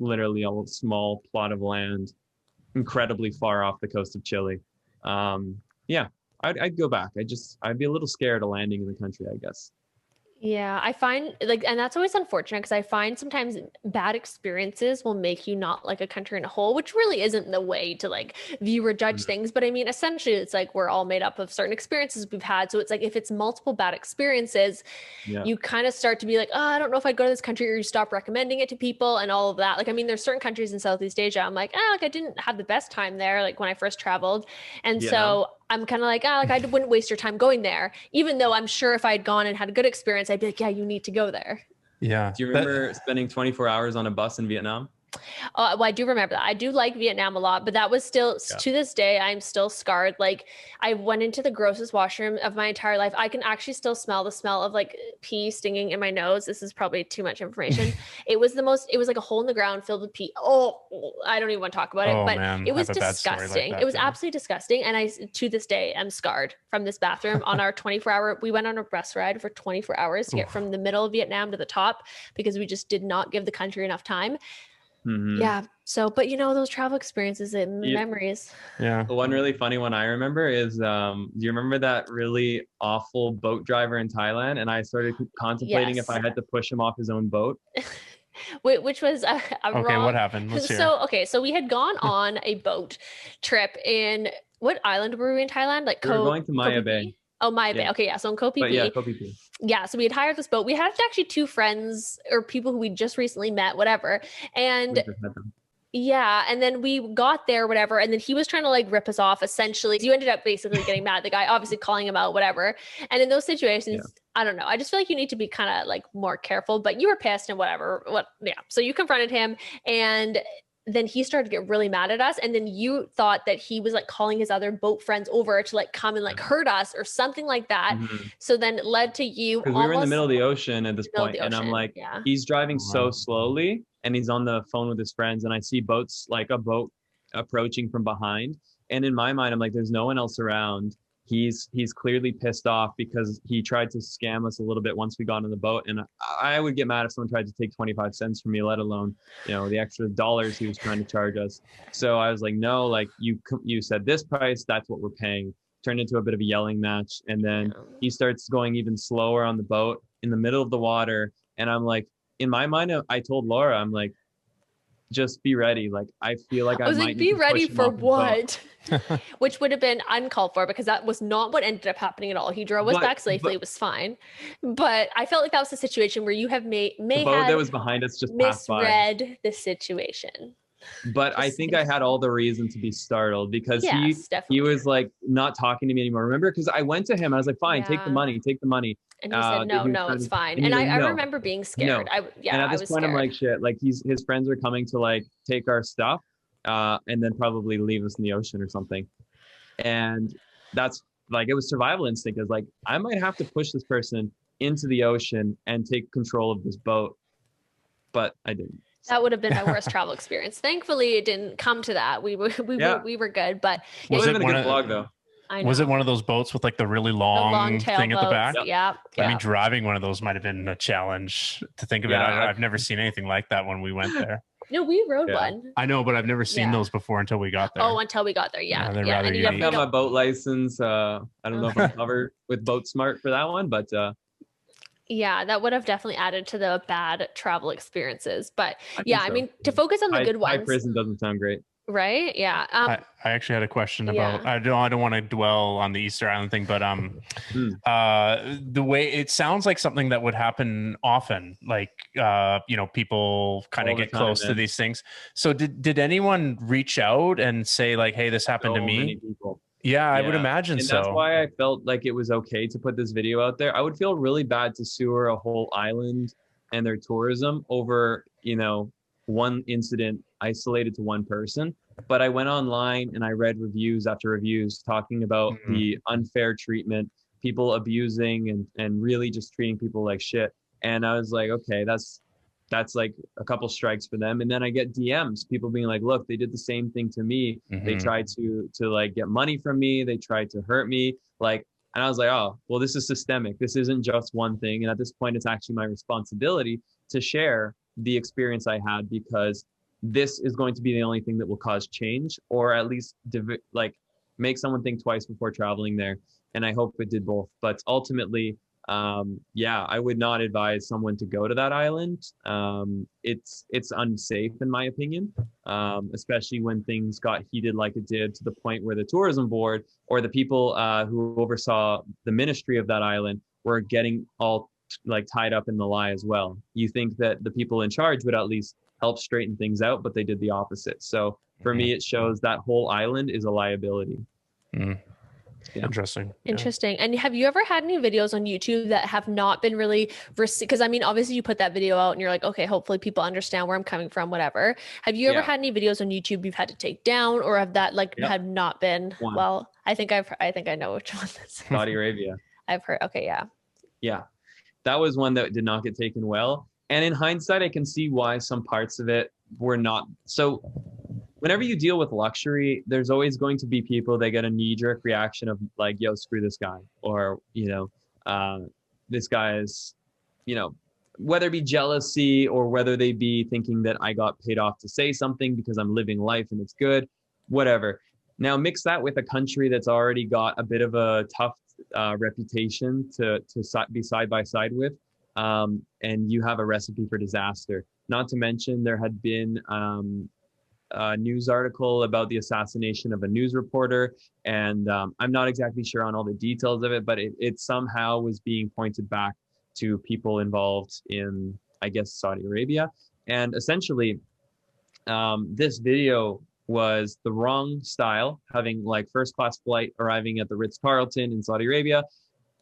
literally a small plot of land, incredibly far off the coast of Chile. Yeah, I'd go back. I'd be a little scared of landing in the country, I guess. Yeah, I find like, and that's always unfortunate because I find sometimes bad experiences will make you not like a country in a whole, which really isn't the way to like view or judge things. But I mean, essentially, it's like we're all made up of certain experiences we've had. So it's like if it's multiple bad experiences, you kind of start to be like, oh, I don't know if I'd go to this country, or you stop recommending it to people and all of that. Like, I mean, there's certain countries in Southeast Asia, I'm like, like I didn't have the best time there, like when I first traveled. And so I'm kind of like, like I wouldn't waste your time going there, even though I'm sure if I had gone and had a good experience, I'd be like, yeah, you need to go there. Yeah. Do you remember spending 24 hours on a bus in Vietnam? Well, I do remember that. I do like Vietnam a lot, but that was still, to this day, I'm still scarred. Like I went into the grossest washroom of my entire life. I can actually still smell the smell of like pee stinging in my nose. This is probably too much information. It was like a hole in the ground filled with pee. Oh, I don't even want to talk about it, but man. It was disgusting. It was absolutely disgusting. And I, to this day, am scarred from this bathroom on our 24-hour, we went on a bus ride for 24 hours to get from the middle of Vietnam to the top because we just did not give the country enough time. Yeah. So, but you know, those travel experiences and memories. Yeah. The one really funny one I remember is, do you remember that really awful boat driver in Thailand? And I started contemplating if I had to push him off his own boat. Which was a okay. wrong... What happened? Let's hear. So we had gone on a boat trip in what island were we in Thailand? Like we were going to Maya Bay. Oh, Maya Bay. Okay, yeah. So in Koh Phi Phi. Koh Phi Phi. Yeah, so we had hired this boat. We had actually 2 friends or people who we just recently met, whatever. And yeah, and then we got there, whatever, and then he was trying to like rip us off. Essentially, you ended up basically getting mad at the guy, obviously calling him out, whatever. And in those situations, I don't know. I just feel like you need to be kind of like more careful. But you were pissed and whatever. So you confronted him, and then he started to get really mad at us. And then you thought that he was like calling his other boat friends over to like come and like hurt us or something like that. So then it led to you. Because we were in the middle of the ocean at this point, and I'm like, he's driving so slowly and he's on the phone with his friends. And I see boats, like a boat approaching from behind. And in my mind, I'm like, there's no one else around. He's clearly pissed off because he tried to scam us a little bit once we got on the boat. And I would get mad if someone tried to take 25 cents from me, let alone, you know, the extra dollars he was trying to charge us. So I was like, no, like you said this price, that's what we're paying. turned into a bit of a yelling match. And then Yeah. he starts going even slower on the boat in the middle of the water. And I'm like, in my mind, I told Laura, I'm like, just be ready. Like, I feel like I I was might like, need be to ready push him for off his boat. what? Which would have been uncalled for because that was not what ended up happening at all. He drove us back safely. It was fine. But I felt like that was a situation where you have the may boat that had was behind us just passed by. misread the situation. But I think I had all the reason to be startled because Yes, he definitely. was like not talking to me anymore. Remember? Because I went to him, I was like, fine, take the Yeah. money, take the money. And he said, no, He was no, trying it's to- fine. and And he's like, I no, remember being scared. no. And at I this was point, I'm scared. like, shit. Like his friends are coming to like take our stuff, and then probably leave us in the ocean or something. And that's like it was survival instinct. Is like I might have to push this person into the ocean and take control of this boat, but I didn't. That would have been my worst travel experience. Thankfully, it didn't come to that. We were good, but It Was would it have been a one good of- vlog though. I know. Was it one of those boats with like the really The long, long tail thing at the back? boats? Yep. I mean, Yep. driving one of those might have been a challenge to think of Yeah, it. I've never seen anything like that when we went there. No, we rode Yeah. one. I know, but I've never seen Yeah. those before until we got there. Oh, until we got there. Yeah. Yeah, they're Yeah. rather And you unique. I've got definitely my don't. boat license. I don't know if I'm covered with Boat Smart for that one, but Yeah, that would have definitely added to the bad travel experiences. But think yeah, I so. mean, to focus on the good high ones, prison doesn't sound great. right? Yeah. I actually had a question about. Yeah. I don't want to dwell on the Easter Island thing, but the way it sounds like something that would happen often, like people kind All of the get time, close to man. these things. So did anyone reach out and say like, hey, this happened to So many me? people. Yeah, I would Yeah. imagine And so. that's why I felt like it was okay to put this video out there. I would feel really bad to sewer a whole island and their tourism over, one incident isolated to one person. But I went online and I read reviews after reviews talking about Mhm. the unfair treatment, people abusing and really just treating people like shit. And I was like, okay, that's like a couple strikes for them. And then I get DMs, people being like, look, they did the same thing to me. They Mhm. tried to like get money from me. They tried to hurt me. Like, and I was like, oh, well, this is systemic. This isn't just one thing. And at this point, it's actually my responsibility to share the experience I had because this is going to be the only thing that will cause change or at least make someone think twice before traveling there. And I hope it did both. But ultimately, I would not advise someone to go to that island. It's unsafe in my opinion, especially when things got heated like it did to the point where the tourism board or the people who oversaw the ministry of that island were getting all like tied up in the lie as well. You think that the people in charge would at least help straighten things out, but they did the opposite. So for me, it shows that whole island is a liability. Mm. Yeah. Interesting. Interesting. And have you ever had any videos on YouTube that have not been really because I mean, obviously you put that video out and you're like, okay, hopefully people understand where I'm coming from, whatever. Have you ever Yeah. had any videos on YouTube you've had to take down or have that Yep. had not been One. well, I think I know which one this is. Saudi Arabia. I've heard. Okay. Yeah. Yeah. That was one that did not get taken well. And in hindsight, I can see why some parts of it were not. So whenever you deal with luxury, there's always going to be people that get a knee-jerk reaction of like, yo, screw this guy. Or, this guy is, whether it be jealousy or whether they be thinking that I got paid off to say something because I'm living life and it's good, whatever. Now mix that with a country that's already got a bit of a tough reputation to be side by side with, and you have a recipe for disaster. Not to mention there had been a news article about the assassination of a news reporter, and I'm not exactly sure on all the details of it, but it somehow was being pointed back to people involved in, I guess, Saudi Arabia. And essentially, this video was the wrong style, having like first class flight arriving at the Ritz-Carlton in Saudi Arabia,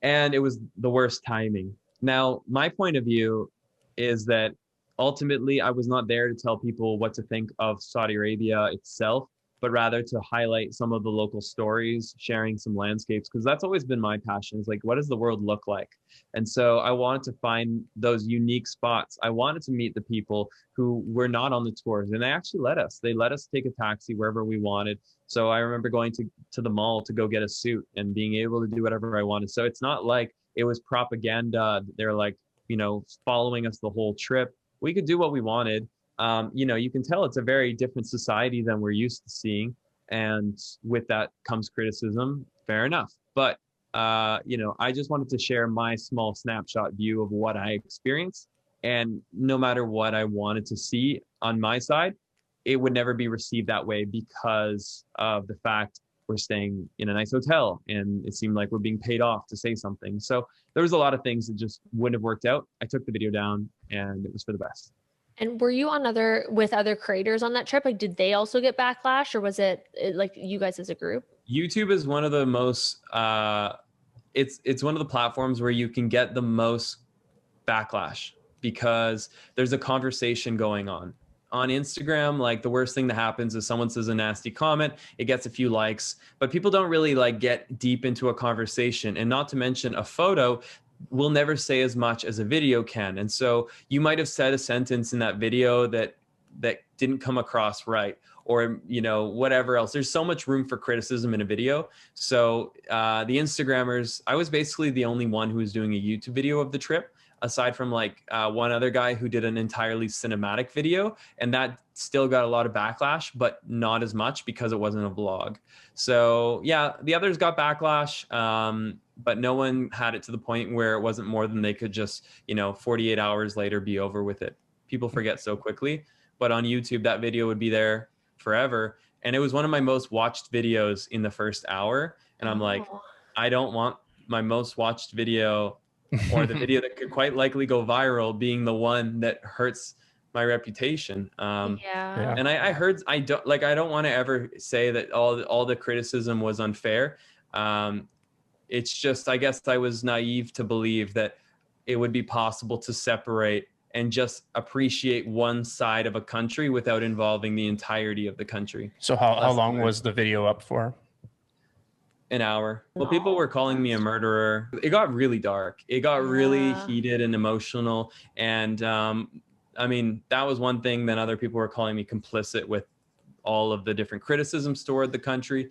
and it was the worst timing. Now, my point of view is that ultimately I was not there to tell people what to think of Saudi Arabia itself, but rather to highlight some of the local stories, sharing some landscapes, because that's always been my passion. Is like, what does the world look like? And so I wanted to find those unique spots. I wanted to meet the people who were not on the tours, and they actually let us. They let us take a taxi wherever we wanted. So I remember going to the mall to go get a suit and being able to do whatever I wanted. So it's not like it was propaganda. They're like, following us the whole trip. We could do what we wanted. You can tell it's a very different society than we're used to seeing. And with that comes criticism. Fair enough. But, I just wanted to share my small snapshot view of what I experienced. And no matter what I wanted to see on my side, it would never be received that way because of the fact we're staying in a nice hotel and it seemed like we're being paid off to say something. So there was a lot of things that just wouldn't have worked out. I took the video down and it was for the best. And were you with other creators on that trip? Like, did they also get backlash, or was it like you guys as a group? YouTube is one of the most, it's one of the platforms where you can get the most backlash because there's a conversation going on. On Instagram, like the worst thing that happens is someone says a nasty comment, it gets a few likes, but people don't really like get deep into a conversation. And not to mention a photo will never say as much as a video can. And so you might have said a sentence in that video that didn't come across right, or whatever else. There's so much room for criticism in a video. So the Instagrammers, I was basically the only one who was doing a YouTube video of the trip, aside from like one other guy who did an entirely cinematic video, and that still got a lot of backlash, but not as much because it wasn't a vlog. So yeah, the others got backlash, but no one had it to the point where it wasn't more than they could just 48 hours later be over with it. People forget so quickly, but on YouTube that video would be there forever. And it was one of my most watched videos in the first hour, and I'm like, I don't want my most watched video or the video that could quite likely go viral being the one that hurts my reputation. Yeah. And I heard, I don't want to ever say that all the criticism was unfair. It's just, I guess I was naive to believe that it would be possible to separate and just appreciate one side of a country without involving the entirety of the country. So how long was the video up for? An hour. Well, people were calling me a murderer. It got really dark. It got really heated and emotional. And I mean, that was one thing. Then other people were calling me complicit with all of the different criticisms toward the country.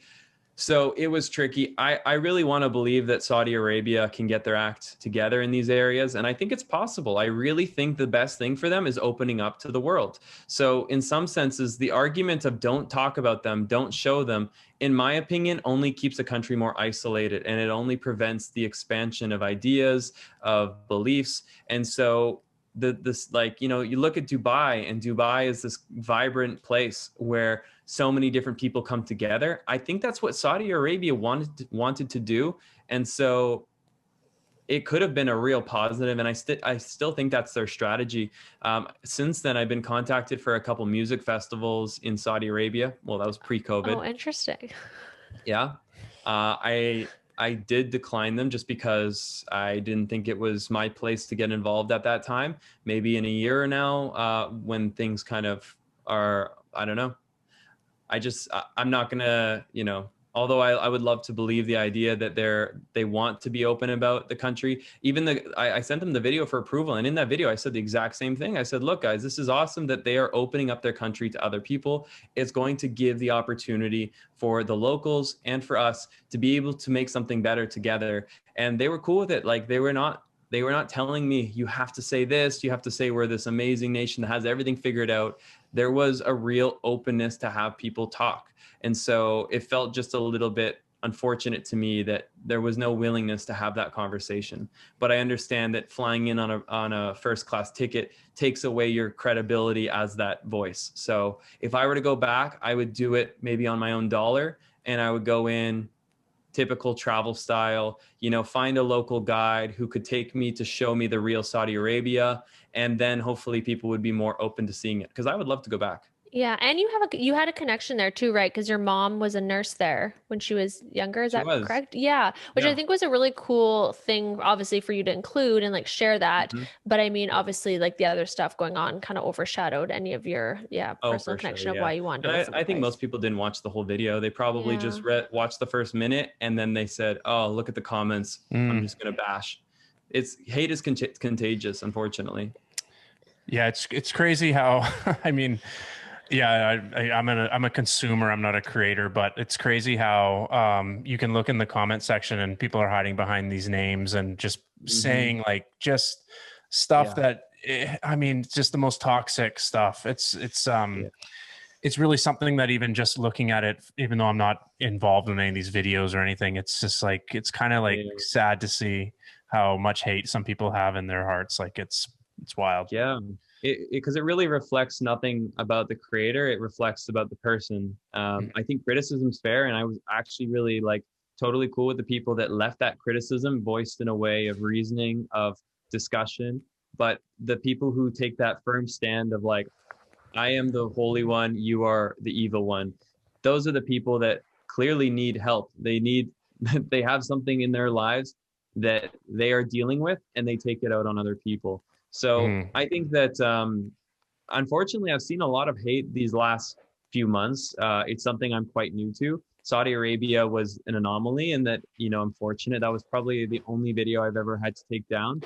So it was tricky. I really want to believe that Saudi Arabia can get their act together in these areas. And I think it's possible. I really think the best thing for them is opening up to the world. So in some senses, the argument of don't talk about them, don't show them, in my opinion, only keeps a country more isolated, and it only prevents the expansion of ideas, of beliefs. And so you look at Dubai, and Dubai is this vibrant place where so many different people come together. I think that's what Saudi Arabia wanted to do. And so it could have been a real positive, and I still think that's their strategy. Since then, I've been contacted for a couple music festivals in Saudi Arabia. Well, that was pre-COVID. Oh, interesting. Yeah. I did decline them just because I didn't think it was my place to get involved at that time. Maybe in a year now, when things kind of are, I don't know. I'm not gonna, although I would love to believe the idea that they want to be open about the country. Even I sent them the video for approval, and in that video I said the exact same thing. I said, look guys, this is awesome that they are opening up their country to other people. It's going to give the opportunity for the locals and for us to be able to make something better together. And they were cool with it. Like they were not telling me, you have to say this, you have to say we're this amazing nation that has everything figured out. There was a real openness to have people talk. And so it felt just a little bit unfortunate to me that there was no willingness to have that conversation. But I understand that flying in on a first class ticket takes away your credibility as that voice. So if I were to go back, I would do it maybe on my own dollar, and I would go in typical travel style, find a local guide who could take me to show me the real Saudi Arabia. And then hopefully people would be more open to seeing it, because I would love to go back. Yeah, and you had a connection there too, right? Because your mom was a nurse there when she was younger. Is that correct? Yeah, which I think was a really cool thing, obviously, for you to include and like share that. Mm-hmm. But I mean, obviously, like the other stuff going on kind of overshadowed any of your personal connection of why you wanted to. And I think most people didn't watch the whole video. They probably just watched the first minute, and then they said, "Oh, look at the comments. I'm just gonna bash." Hate is contagious, unfortunately. Yeah, it's crazy how I mean. Yeah, I'm a consumer. I'm not a creator, but it's crazy how you can look in the comment section and people are hiding behind these names and just saying like just stuff that I mean, just the most toxic stuff. it's really something that even just looking at it, even though I'm not involved in any of these videos or anything, it's just like, it's kind of like Yeah. sad to see how much hate some people have in their hearts. Like it's wild. Yeah, because it really reflects nothing about the creator. It reflects about the person. I think criticism's fair, and I was actually really like totally cool with the people that left that criticism voiced in a way of reasoning, of discussion. But the people who take that firm stand of like, I am the holy one, you are the evil one. Those are the people that clearly need help. They need, they have something in their lives that they are dealing with, and they take it out on other people. So Mhm. I think that unfortunately, I've seen a lot of hate these last few months. It's something I'm quite new to. Saudi Arabia was an anomaly, and that, you know, I'm fortunate. That was probably the only video I've ever had to take down.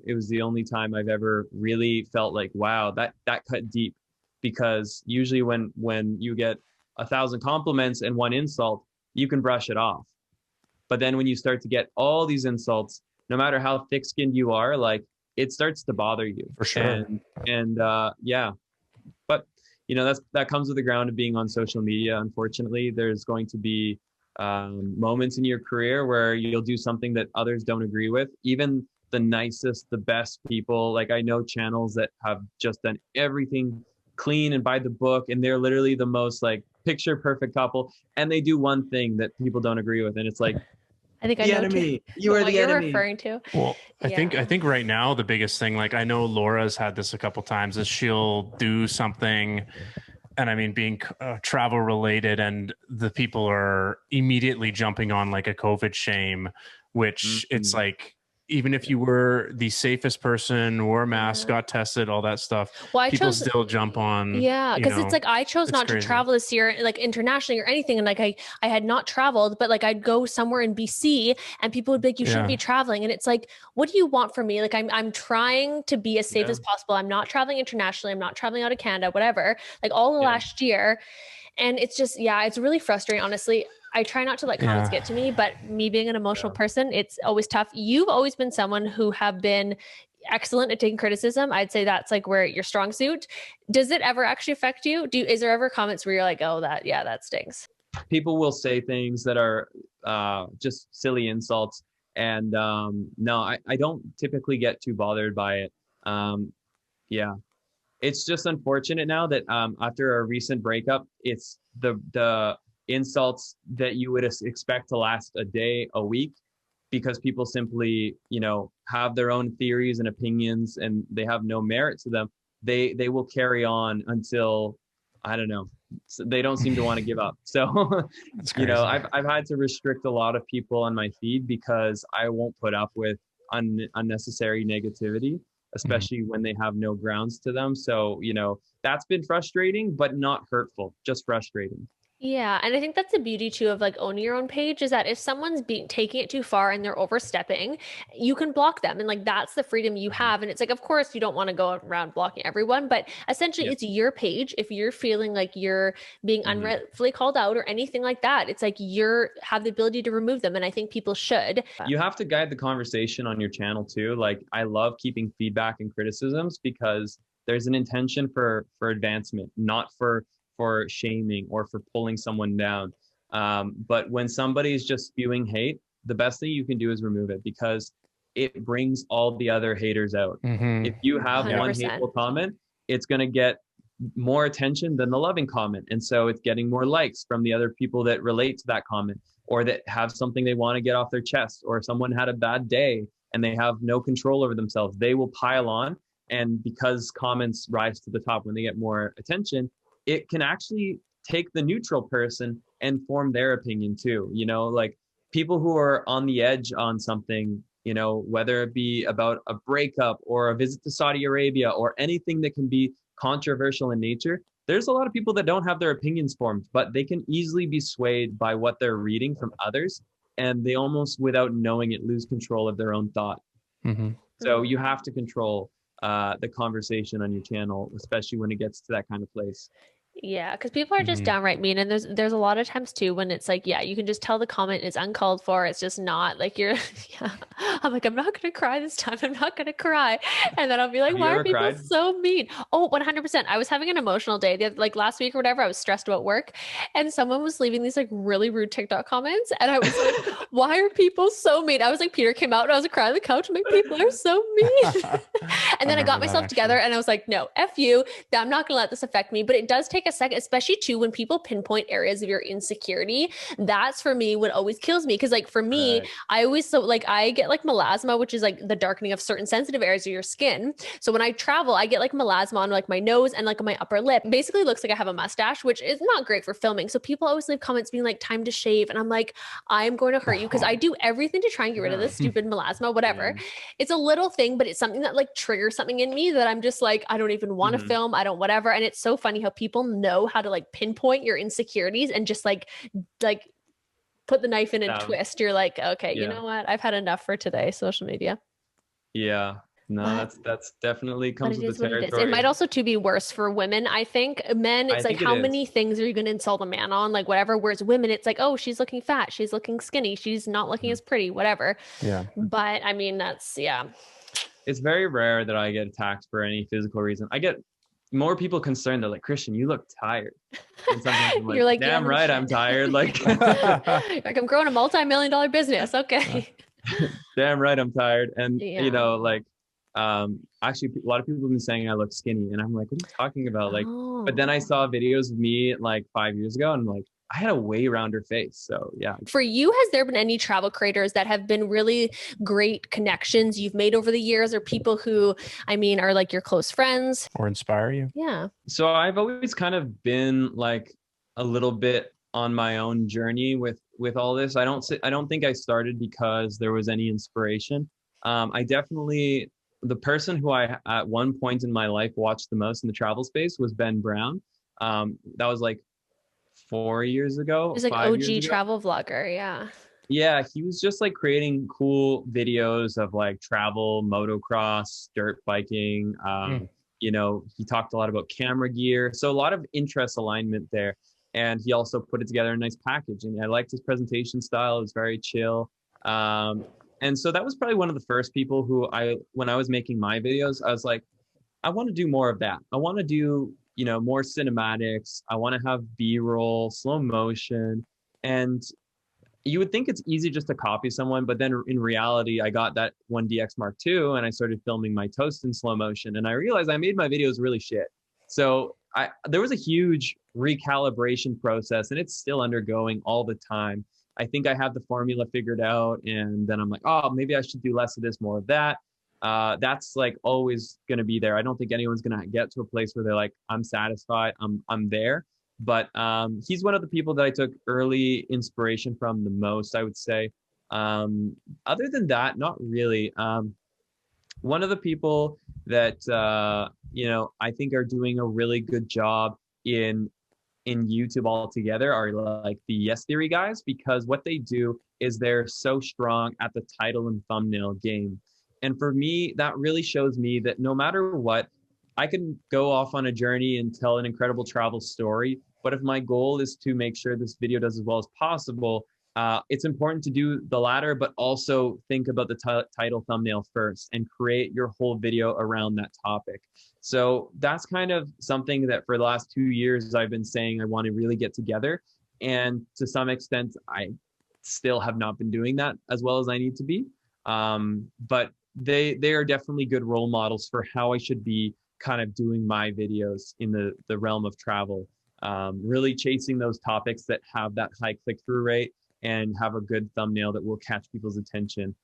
It was the only time I've ever really felt like, wow, that cut deep. Because usually when you get 1,000 compliments and one insult, you can brush it off. But then when you start to get all these insults, no matter how thick-skinned you are, like it starts to bother you. For sure. And yeah, but you know that comes with the ground of being on social media. Unfortunately, there's going to be moments in your career where you'll do something that others don't agree with. Even the nicest, the best people, like I know channels that have just done everything clean and by the book, and they're literally the most like picture perfect couple, and they do one thing that people don't agree with, and it's like, I think I the know too, enemy, you are what the you're enemy. referring to. Well, I Yeah. think right now the biggest thing, like I know Laura's had this a couple times, is she'll do something, and I mean being travel related, and the people are immediately jumping on like a COVID shame, which it's Mhm. like, even if you were the safest person, wore a mask, got tested, all that stuff, Well, I people chose, still jump on, yeah, you because it's know, like I chose it's not to crazy. travel this year, like internationally or anything, and like I had not traveled, but like I'd go somewhere in BC, and people would be like, "You shouldn't be Yeah. traveling," and it's like, what do you want from me? Like I'm trying to be as safe Yeah, as possible. I'm not traveling internationally. I'm not traveling out of Canada, whatever. Like all the yeah, last year, and it's just, yeah, it's really frustrating, honestly. I try not to let comments Yeah. get to me, but me being an emotional yeah. person, it's always tough. You've always been someone who have been excellent at taking criticism. I'd say that's like where your strong suit. Does it ever actually affect you? Is there ever comments where you're like, oh, that, yeah, that stings? People will say things that are just silly insults, and no, I don't typically get too bothered by it. Um, yeah, it's just unfortunate now that after a recent breakup, it's the insults that you would expect to last a day, a week, because people simply, you know, have their own theories and opinions, and they have no merit to them. They will carry on until, I don't know, they don't seem to want to give up. So That's you know, crazy. I've had to restrict a lot of people on my feed because I won't put up with unnecessary negativity, Mhm. especially when they have no grounds to them. So, you know, that's been frustrating, but not hurtful, just frustrating. Yeah, and I think that's the beauty too of like owning your own page is that if someone's being taking it too far and they're overstepping, you can block them, and like that's the freedom you Mhm. have. And it's like, of course, you don't want to go around blocking everyone, but essentially, Yeah. it's your page. If you're feeling like you're being Mhm. unrightfully called out or anything like that, it's like you're have the ability to remove them, and I think people should. You have to guide the conversation on your channel too. Like I love keeping feedback and criticisms because there's an intention for advancement, not for shaming or for pulling someone down. But when somebody's just spewing hate, the best thing you can do is remove it because it brings all the other haters out. Mhm. If you have Yeah. one 100%. hateful comment, it's going to get more attention than the loving comment. And so it's getting more likes from the other people that relate to that comment or that have something they want to get off their chest, or someone had a bad day and they have no control over themselves. They will pile on. And because comments rise to the top when they get more attention, it can actually take the neutral person and form their opinion too. You know, like people who are on the edge on something, you know, whether it be about a breakup or a visit to Saudi Arabia or anything that can be controversial in nature, there's a lot of people that don't have their opinions formed, but they can easily be swayed by what they're reading from others. And they almost, without knowing it, lose control of their own thought. Mhm. So you have to control the conversation on your channel, especially when it gets to that kind of place. Yeah, because people are just downright mean, and there's a lot of times too when it's like, yeah, you can just tell the comment is uncalled for. It's just not like you're. Yeah, I'm like, I'm not gonna cry this time. I'm not gonna cry, and then I'll be like, Have you why are ever people cried? so mean? Oh, 100%. I was having an emotional day, like last week or whatever. I was stressed about work, and someone was leaving these like really rude TikTok comments, and I was like, why are people so mean? I was like, Peter came out, and I was like crying on the couch. I'm like, people are so mean. And then I got remember that myself together, actually. and I was like, no, F you. I'm not going to let this affect me. But it does take a second, especially too when people pinpoint areas of your insecurity. That's for me what always kills me. Cause like for me, Right. I always, so like I get like melasma, which is like the darkening of certain sensitive areas of your skin. So when I travel, I get like melasma on like my nose and like on my upper lip. Basically looks like I have a mustache, which is not great for filming. So people always leave comments being like, time to shave. And I'm like, I'm going to hurt you because I do everything to try and get rid of Yeah. this stupid melasma, whatever. Yeah. It's a little thing, but it's something that like triggers something in me that I'm just like, I don't even want to Mhm. film. I don't whatever. And it's so funny how people know how to like pinpoint your insecurities and just like put the knife in and Um, twist. You're like, okay, you yeah. know what? I've had enough for today, social media. Yeah. No, But that's definitely but comes it with is the what it is. It might territory. also too be worse for women. I think men, I it's like think it how is. many things are you going to insult a man on, like whatever. Whereas women, it's like, oh, she's looking fat, she's looking skinny, she's not looking Mhm. as pretty, whatever. Yeah. But I mean, that's yeah. It's very rare that I get attacked for any physical reason. I get more people concerned. They're like, Christian, you look tired. And sometimes I'm like, You're like, yeah, damn no right, I'm shit. tired. Like, Like I'm growing a multi-million-dollar business. Okay. damn right, I'm tired. And, Yeah. like, actually, a lot of people have been saying I look skinny. And I'm like, what are you talking about? Like, but then I Oh. saw videos of me like 5 years ago and I'm like, I had a way rounder face. So, yeah. For you, has there been any travel creators that have been really great connections you've made over the years, or people who, I mean, are like your close friends? Or inspire you. Yeah. So I've always kind of been like a little bit on my own journey with all this. I don't think I started because there was any inspiration. I definitely the person who I at one point in my life watched the most in the travel space was Ben Brown. That was like 4 years ago, He's like 5 years OG ago. travel vlogger. Yeah. Yeah, he was just like creating cool videos of like travel, motocross, dirt biking. Mm. He talked a lot about camera gear. So a lot of interest alignment there. And he also put it together in a nice package. And I liked his presentation style. It was very chill. And so that was probably one of the first people who when I was making my videos, I was like, I want to do more of that. I want to do, more cinematics. I want to have B-roll, slow motion. And you would think it's easy just to copy someone, but then in reality, I got that 1DX Mark II and I started filming my toast in slow motion, and I realized I made my videos really shit. So there was a huge recalibration process, and it's still undergoing all the time. I think I have the formula figured out, and then I'm like, oh, maybe I should do less of this, more of that. That's like always going to be there. I don't think anyone's going to get to a place where they're like, I'm satisfied, I'm there. But he's one of the people that I took early inspiration from the most, I would say. Other than that, not really. One of the people that I think are doing a really good job in YouTube altogether are like the Yes Theory guys, because what they do is they're so strong at the title and thumbnail game. And for me, that really shows me that no matter what, I can go off on a journey and tell an incredible travel story. But if my goal is to make sure this video does as well as possible, it's important to do the latter, but also think about the title thumbnail first and create your whole video around that topic. So that's kind of something that for the last 2 years, I've been saying I want to really get together. And to some extent, I still have not been doing that as well as I need to be. But they are definitely good role models for how I should be kind of doing my videos in the realm of travel. Really chasing those topics that have that high click-through rate and have a good thumbnail that will catch people's attention.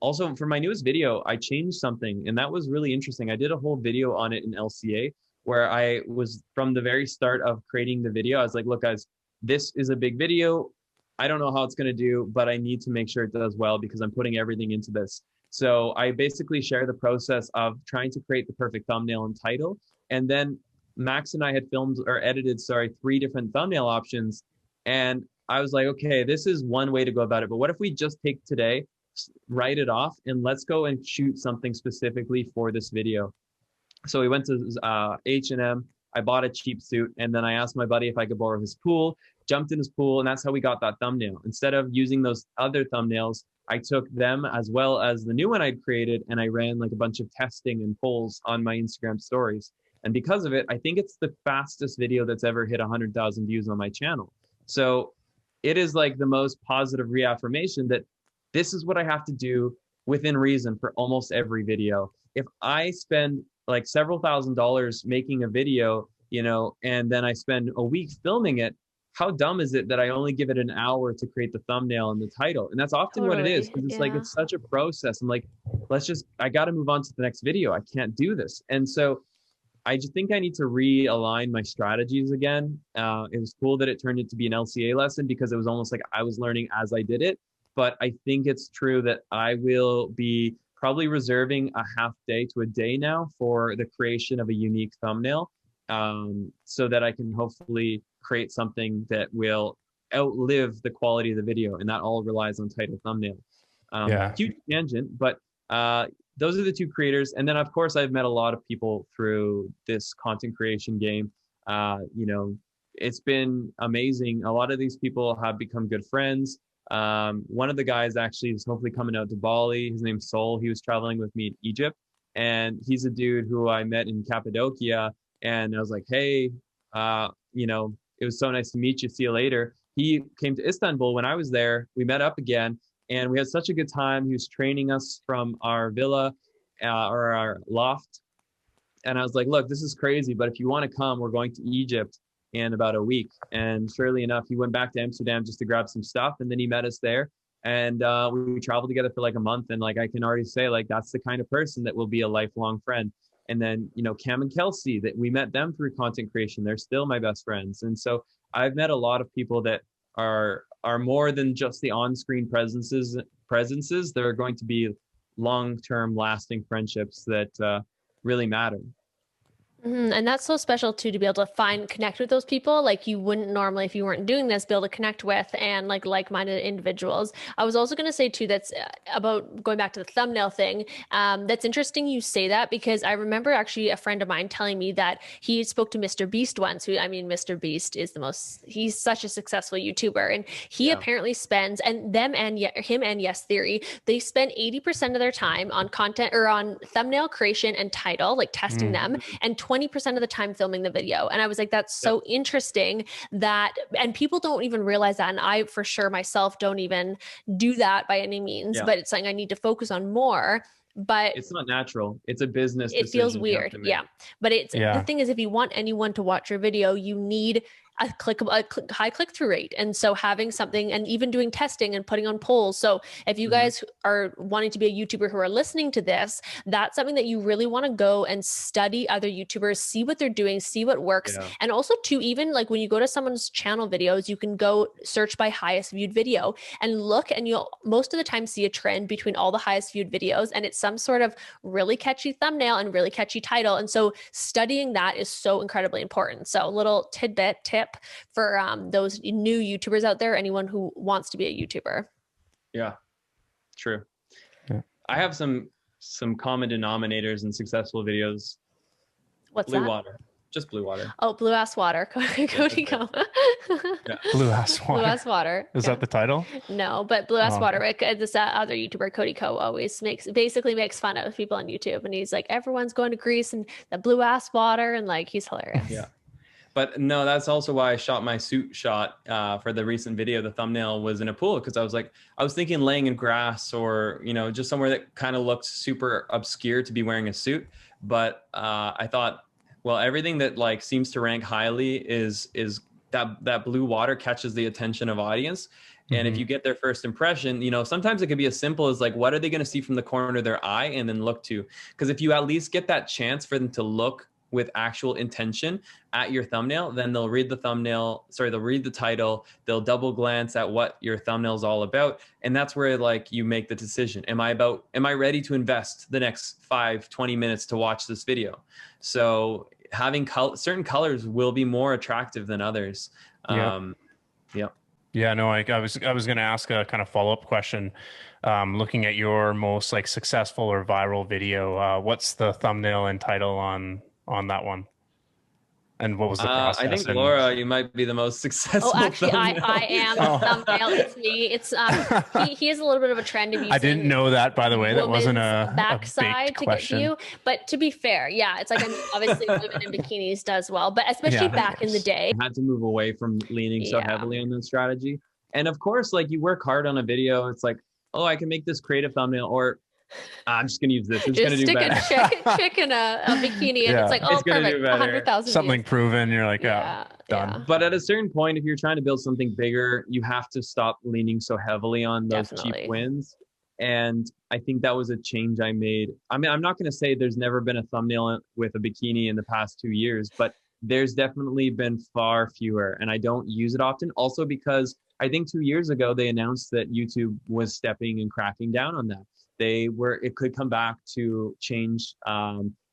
Also, for my newest video, I changed something, and that was really interesting. I did a whole video on it in LCA where I was, from the very start of creating the video, I was like, look, guys, this is a big video. I don't know how it's going to do, but I need to make sure it does well because I'm putting everything into this. So I basically share the process of trying to create the perfect thumbnail and title. And then Max and I had filmed or edited, 3 different thumbnail options. And I was like, okay, this is one way to go about it. But what if we just take today, write it off, and let's go and shoot something specifically for this video? So we went to H&M. I bought a cheap suit, and then I asked my buddy if I could borrow his pool, jumped in his pool, and that's how we got that thumbnail. Instead of using those other thumbnails, I took them as well as the new one I'd created, and I ran like a bunch of testing and polls on my Instagram stories. And because of it, I think it's the fastest video that's ever hit 100,000 views on my channel. So it is like the most positive reaffirmation that this is what I have to do within reason for almost every video. If I spend like several $1,000s making a video, and then I spend a week filming it, how dumb is it that I only give it an hour to create the thumbnail and the title? And that's often what it is, because it's like, it's such a process. I'm like, I got to move on to the next video. I can't do this. And so I just think I need to realign my strategies again. It was cool that it turned into be an LCA lesson, because it was almost like I was learning as I did it. But I think it's true that I will be probably reserving a half day to a day now for the creation of a unique thumbnail, so that I can hopefully create something that will outlive the quality of the video. And that all relies on title, thumbnail. Huge tangent, but those are the two creators. And then of course I've met a lot of people through this content creation game. It's been amazing. A lot of these people have become good friends. One of the guys actually is hopefully coming out to Bali. His name's Sol. He was traveling with me in Egypt, and he's a dude who I met in Cappadocia. And I was like, hey, it was so nice to meet you. See you later. He came to Istanbul when I was there. We met up again, and we had such a good time. He was training us from our villa or our loft. And I was like, look, this is crazy, but if you want to come, we're going to Egypt in about a week. And surely enough, he went back to Amsterdam just to grab some stuff. And then he met us there, and we traveled together for like a month. And like, I can already say, like, that's the kind of person that will be a lifelong friend. And then, Cam and Kelsey, that we met them through content creation. They're still my best friends. And so I've met a lot of people that are more than just the on-screen presences. They're going to be long-term lasting friendships that really matter. And that's so special too, to be able to connect with those people like you wouldn't normally, if you weren't doing this, be able to connect with, and like-minded individuals. I was also going to say too, that's about going back to the thumbnail thing. That's interesting you say that, because I remember actually a friend of mine telling me that he spoke to Mr. Beast once, Mr. Beast is he's such a successful YouTuber, and he apparently spends, and him and Yes Theory, they spend 80% of their time on content or on thumbnail creation and title, like testing them, and 20% of the time filming the video. And I was like, that's so interesting and people don't even realize that. And I, for sure, myself don't even do that by any means, but it's something I need to focus on more. But it's not natural. It's a business. It feels weird. But the thing is, if you want anyone to watch your video, you need a high click-through rate. And so having something, and even doing testing and putting on polls. So if you guys are wanting to be a YouTuber who are listening to this, that's something that you really want to go and study other YouTubers, see what they're doing, see what works. And also to even like when you go to someone's channel videos, you can go search by highest viewed video and look, and you'll most of the time see a trend between all the highest viewed videos. And it's some sort of really catchy thumbnail and really catchy title. And so studying that is so incredibly important. So a little tip for those new YouTubers out there, anyone who wants to be a YouTuber. Yeah, true. I have some common denominators in successful videos. What's blue that? Water. Just blue water. Oh, Blue Ass Water. Cody, go. Blue Ass Water. Blue Ass Water. Is that the title? No, but Blue Ass Water. This other YouTuber, Cody Co, always makes fun of people on YouTube, and he's like, everyone's going to Greece and the Blue Ass Water, and like, he's hilarious. Yeah. But no, that's also why I shot my suit shot for the recent video. The thumbnail was in a pool, because I was thinking laying in grass, or, just somewhere that kind of looked super obscure to be wearing a suit. But I thought, well, everything that like seems to rank highly is that blue water catches the attention of audience. And if you get their first impression, sometimes it could be as simple as like, what are they going to see from the corner of their eye and then look to? Because if you at least get that chance for them to look with actual intention at your thumbnail, then they'll read the title, they'll double glance at what your thumbnail is all about. And that's where like you make the decision. Am I ready to invest the next 20 minutes to watch this video? So having certain colors will be more attractive than others. Yeah, no, I was going to ask a kind of follow-up question. Looking at your most like successful or viral video, what's the thumbnail and title on that one? And what was the I process? think Laura, you might be the most successful. Oh, actually, thumbnail. I am the thumbnail. It's me. It's he has a little bit of a trend of using I didn't know that, by the way. That wasn't women's a backside baked to get question. view. But to be fair, yeah, it's like, I mean, obviously women in bikinis does well, but especially Yeah, back in the day. I had to move away from leaning so Yeah. heavily on that strategy. And of course, like you work hard on a video, it's like, oh, I can make this creative thumbnail, or I'm just gonna use this. It's gonna Just do stick better. a chick in a bikini, and Yeah. it's like, oh, It's gonna do perfect, better. 100,000 Something views. proven. You're like, Yeah, done. yeah, But at a certain point, if you're trying to build something bigger, you have to stop leaning so heavily on those definitely. cheap wins. And I think that was a change I made. I mean, I'm not going to say there's never been a thumbnail with a bikini in the past 2 years, but there's definitely been far fewer. And I don't use it often. Also, because I think 2 years ago, they announced that YouTube was stepping and cracking down on that. It could come back to change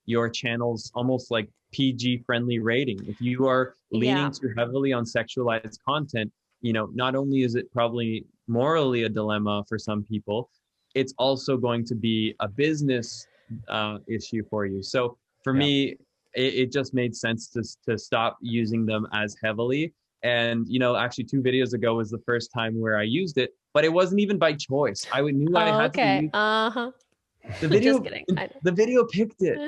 your channel's almost like PG friendly rating. If you are leaning Yeah. too heavily on sexualized content, not only is it probably morally a dilemma for some people, it's also going to be a business issue for you. So for me, it just made sense to stop using them as heavily. And, actually 2 videos ago was the first time where I used it, but it wasn't even by choice. Knew I Oh, had to okay. use Uh-huh. the video. Just kidding. The video picked it.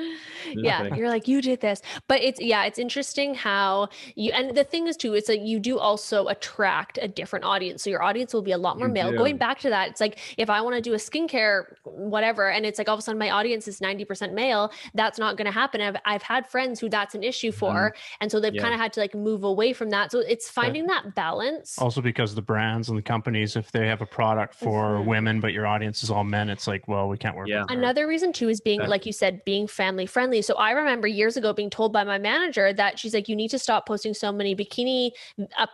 Yeah, kidding. you're like, you did this. But it's interesting how and the thing is too, it's like you do also attract a different audience. So your audience will be a lot more You male. do. Going back to that, it's like if I want to do a skincare, whatever, and it's like all of a sudden my audience is 90% male, that's not going to happen. I've had friends who that's an issue for. And so they've Yeah. kind of had to like move away from that. So it's finding that balance. Also, because the brands and the companies, if they have a product for women, but your audience is all men, it's like, well, we can't work with her. Another reason too is being, like you said, being family friendly. So I remember years ago being told by my manager that she's like, you need to stop posting so many bikini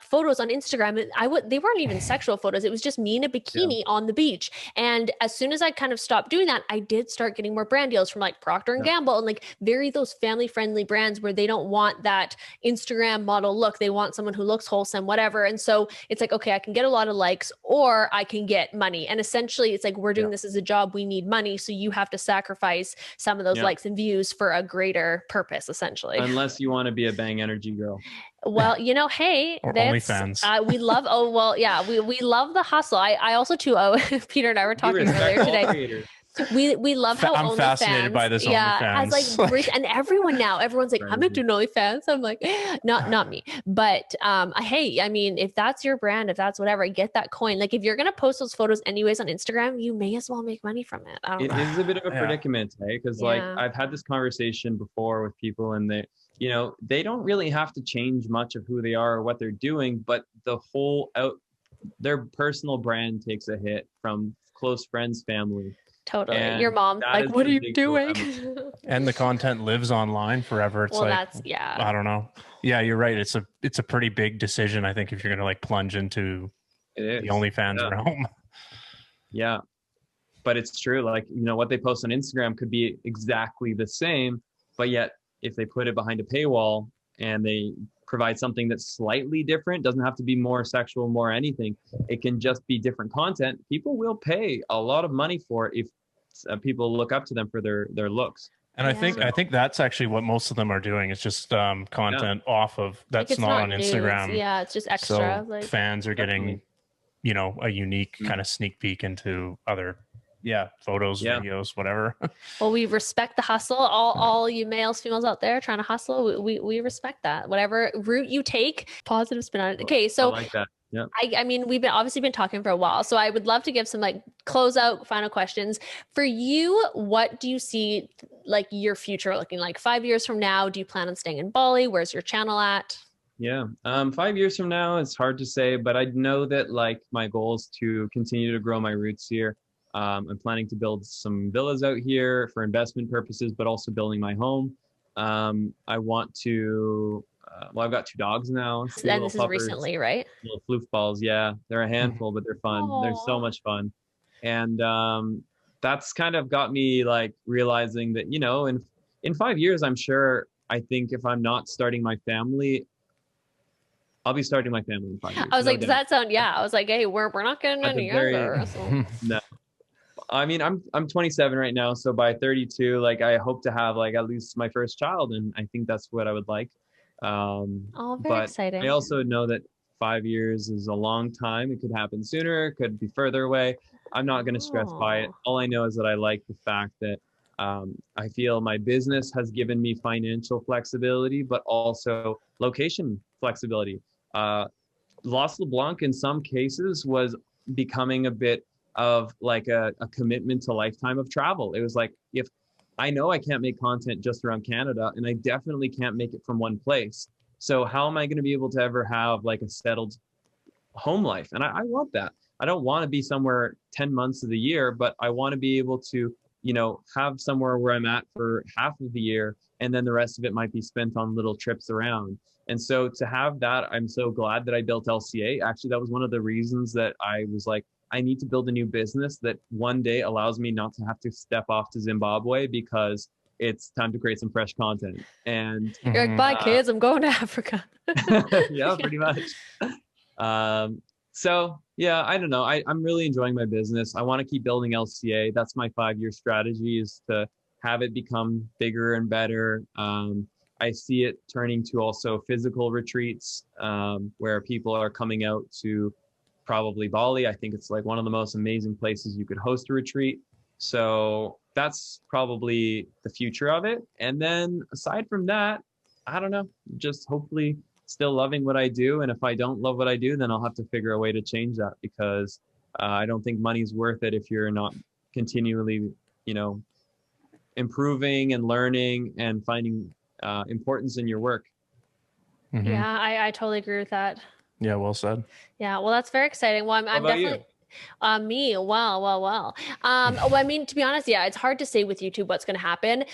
photos on Instagram. They weren't even sexual photos. It was just me in a bikini on the beach. And as soon as I kind of stopped doing that, I did start getting more brand deals from like Procter and Gamble and like those family friendly brands where they don't want that Instagram model look. They want someone who looks wholesome, whatever. And so it's like, okay, I can get a lot of likes or I can get money. And essentially it's like, we're doing this as a job. We need money. So you have to sacrifice some of those likes and views for a greater purpose, essentially. Unless you want to be a Bang Energy girl. Well, hey, Or that's OnlyFans. we love. Oh, well, yeah, we love the hustle. I also too. Peter and I were talking earlier today. We love how I'm fascinated by this has OnlyFans. like and everyone's like, I'm not doing OnlyFans. I'm like, not me. But hey, I mean, if that's your brand, if that's whatever, get that coin. Like if you're gonna post those photos anyways on Instagram, you may as well make money from it. I don't know. It is a bit of a predicament, because like I've had this conversation before with people, and they don't really have to change much of who they are or what they're doing, but their personal brand takes a hit from close friends, family. Totally. And Your mom, that like, is what the are you big doing? And the content lives online forever. It's well, like, that's I don't know. Yeah, you're right. It's a pretty big decision, I think, if you're going to like plunge into the OnlyFans realm. Yeah. But it's true. Like, what they post on Instagram could be exactly the same, but yet if they put it behind a paywall and they provide something that's slightly different, doesn't have to be more sexual, more anything. It can just be different content. People will pay a lot of money for it if people look up to them for their looks. And I think that's actually what most of them are doing. It's just content off of that's like not on news. Instagram. Yeah, it's just extra. So fans are getting, a unique kind of sneak peek into other photos, videos, whatever. Well, we respect the hustle. All you males, females out there trying to hustle, we respect that. Whatever route you take, positive spin on it. Okay, so I like that. Yeah. I mean, we've been talking for a while, so I would love to give some like closeout final questions for you. What do you see like your future looking like 5 years from now? Do you plan on staying in Bali? Where's your channel at? Yeah. 5 years from now, it's hard to say, but I know that like my goal is to continue to grow my roots here. I'm planning to build some villas out here for investment purposes, but also building my home. I want to, I've got 2 dogs now. And this is recently, right? Little floof balls. Yeah. They're a handful, but they're fun. Aww. They're so much fun. And that's kind of got me like realizing that, in 5 years, I think if I'm not starting my family, I'll be starting my family in 5 years. I was like, does that sound? Yeah. I was like, hey, we're not getting any younger. So. No. I mean, I'm 27 right now, so by 32, like I hope to have like at least my first child, and I think that's what I would like. Oh, very But exciting. I also know that 5 years is a long time. It could happen sooner, it could be further away. I'm not going to stress by it. Oh. All I know is that I like the fact that I feel my business has given me financial flexibility, but also location flexibility. Los LeBlanc, in some cases, was becoming a bit of like a commitment to lifetime of travel. It was like, if I know I can't make content just around Canada, and I definitely can't make it from one place. So how am I going to be able to ever have like a settled home life? And I want that. I don't want to be somewhere 10 months of the year, but I want to be able to, have somewhere where I'm at for half of the year, and then the rest of it might be spent on little trips around. And so to have that, I'm so glad that I built LCA. Actually, that was one of the reasons that I was like, I need to build a new business that one day allows me not to have to step off to Zimbabwe because it's time to create some fresh content. And You're like, bye, kids. I'm going to Africa. yeah, pretty much. So yeah, I don't know. I'm really enjoying my business. I want to keep building LCA. That's my 5-year strategy, is to have it become bigger and better. I see it turning to also physical retreats, where people are coming out to probably Bali. I think it's like one of the most amazing places you could host a retreat. So that's probably the future of it. And then aside from that, I don't know, just hopefully still loving what I do. And if I don't love what I do, then I'll have to figure a way to change that, because I don't think money's worth it if you're not continually, improving and learning and finding importance in your work. Yeah, I totally agree with that. Yeah, well said. Yeah, well, that's very exciting. Well, I'm about you? definitely me. Well. I mean, to be honest, yeah, it's hard to say with YouTube what's going to happen.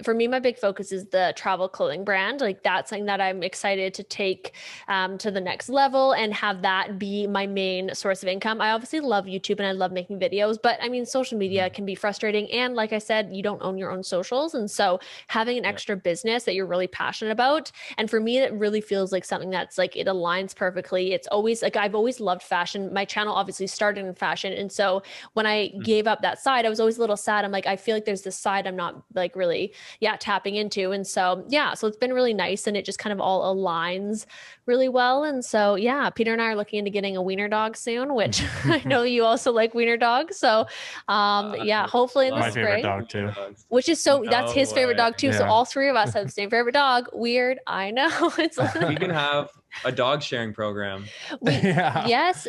For me, my big focus is the travel clothing brand. Like, that's something that I'm excited to take to the next level and have that be my main source of income. I obviously love YouTube and I love making videos, but I mean, social media can be frustrating. And like I said, you don't own your own socials. And so having an extra business that you're really passionate about. And for me, it really feels like something that's like, it aligns perfectly. It's always like, I've always loved fashion. My channel obviously started in fashion. And so when I gave up that side, I was always a little sad. I'm like, I feel like there's this side I'm not like really, tapping into. And so, so it's been really nice. And it just kind of all aligns really well. And so, Peter and I are looking into getting a wiener dog soon, which I know you also like wiener dogs. So, hopefully in the My favorite spring, dog too. which is that's his favorite dog too. So Yeah. all three of us have the same favorite dog. Weird. I know. It's We can have a dog sharing program. Yes,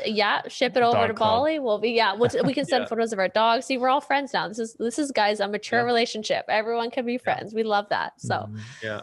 ship it over Dog to club. Bali. We can send photos of our dogs. See, we're all friends now. This is guys, a mature relationship. Everyone can be friends. We love that. So Yeah.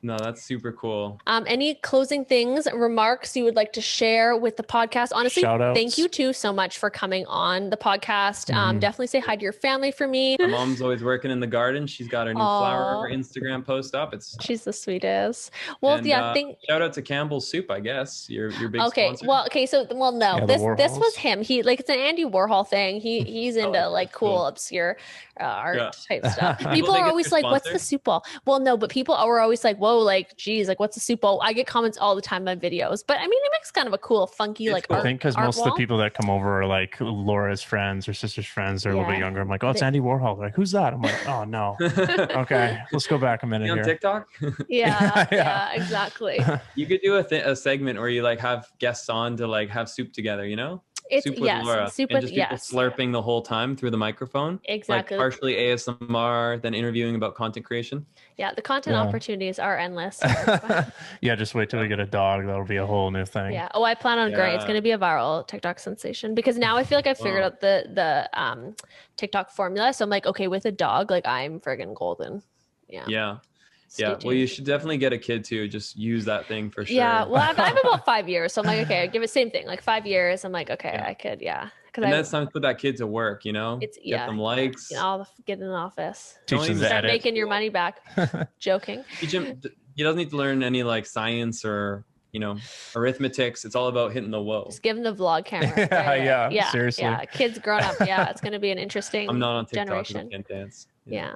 No, that's super cool. any closing things, remarks you would like to share with the podcast? Honestly, Shout-outs. thank you too so much for coming on the podcast. Definitely say hi to your family for me. My mom's always working in the garden. She's got her new flower Instagram post up. She's the sweetest. Well, shout out to Campbell's Soup, I guess. Your big sponsor. No. Yeah, this Warhols. was him. It's an Andy Warhol thing. He's into like cool, obscure art type stuff. People they are get always your like, "What's the sponsor? soup bowl?" Well, no, but people are always like, "Whoa, like, geez, like, what's the soup bowl?" I get comments all the time on videos, but I mean, it makes kind of a cool, funky, like I art. think because art most of the wall. people that come over are like Laura's friends or sister's friends. They're a little bit Yeah. younger. I'm like, oh, it's Andy Warhol. They're like, who's that? I'm like, oh no. Okay, let's go back a minute You on here. TikTok? Yeah, exactly. You could do a segment where you like have guests on to like have soup together, you know? It's Soup with Laura. soup and with just people slurping the whole time through the microphone. Exactly. Like partially ASMR, then interviewing about content creation. Yeah, the content opportunities are endless. Yeah, just wait till we get a dog. That'll be a whole new thing. Yeah. Oh, I plan on growing. It's Yeah. going to be a viral TikTok sensation because now I feel like I figured out the TikTok formula. So I'm like, okay, with a dog, like I'm friggin' golden. Yeah. Yeah. Well, you should definitely get a kid too. Just use that thing for sure. Yeah. Well, I'm about 5 years. So I'm like, okay, I give it same thing. Like 5 years. I'm like, okay, I could, And then it's time to put that kid to work, you know? Get them likes. I'll get in the office. Teach them to Start edit. making your money back. Joking. Teach him. He doesn't need to learn any like science or, arithmetics. It's all about hitting the whoa. Just give them the vlog camera. Yeah, seriously. Yeah. Kids grown up. Yeah. It's going to be an interesting I'm not on TikTok. generation. I can't dance. Yeah.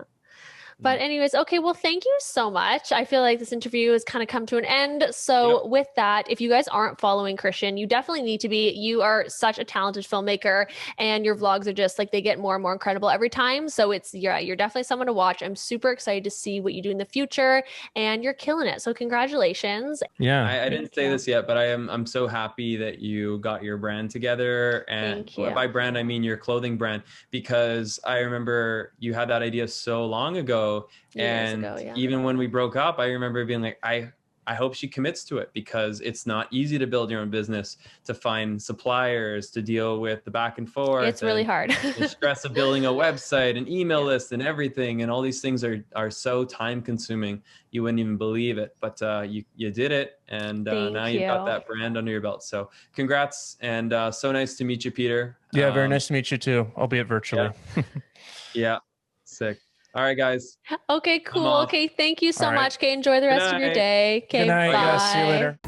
But anyways, okay, well, thank you so much. I feel like this interview has kind of come to an end. So with that, if you guys aren't following Christian, you definitely need to be. You are such a talented filmmaker, and your vlogs are just like, they get more and more incredible every time. So it's, you're definitely someone to watch. I'm super excited to see what you do in the future, and you're killing it. So congratulations. Yeah. I didn't say this yet, but I'm so happy that you got your brand together. And Thank you. by brand, I mean your clothing brand, because I remember you had that idea so long ago. Years And ago, yeah. even when we broke up, I remember being like, I hope she commits to it, because it's not easy to build your own business, to find suppliers, to deal with the back and forth. It's really hard. The stress of building a website and email list and everything. And all these things are so time consuming. You wouldn't even believe it, but you did it. And now you've got that brand under your belt. So congrats. And so nice to meet you, Peter. Yeah, very nice to meet you too, albeit virtually. Yeah, sick. All right, guys. Okay, cool. Okay, thank you so much. Okay, enjoy the rest of your night. day. Okay, Good night. bye. Yeah, see you later.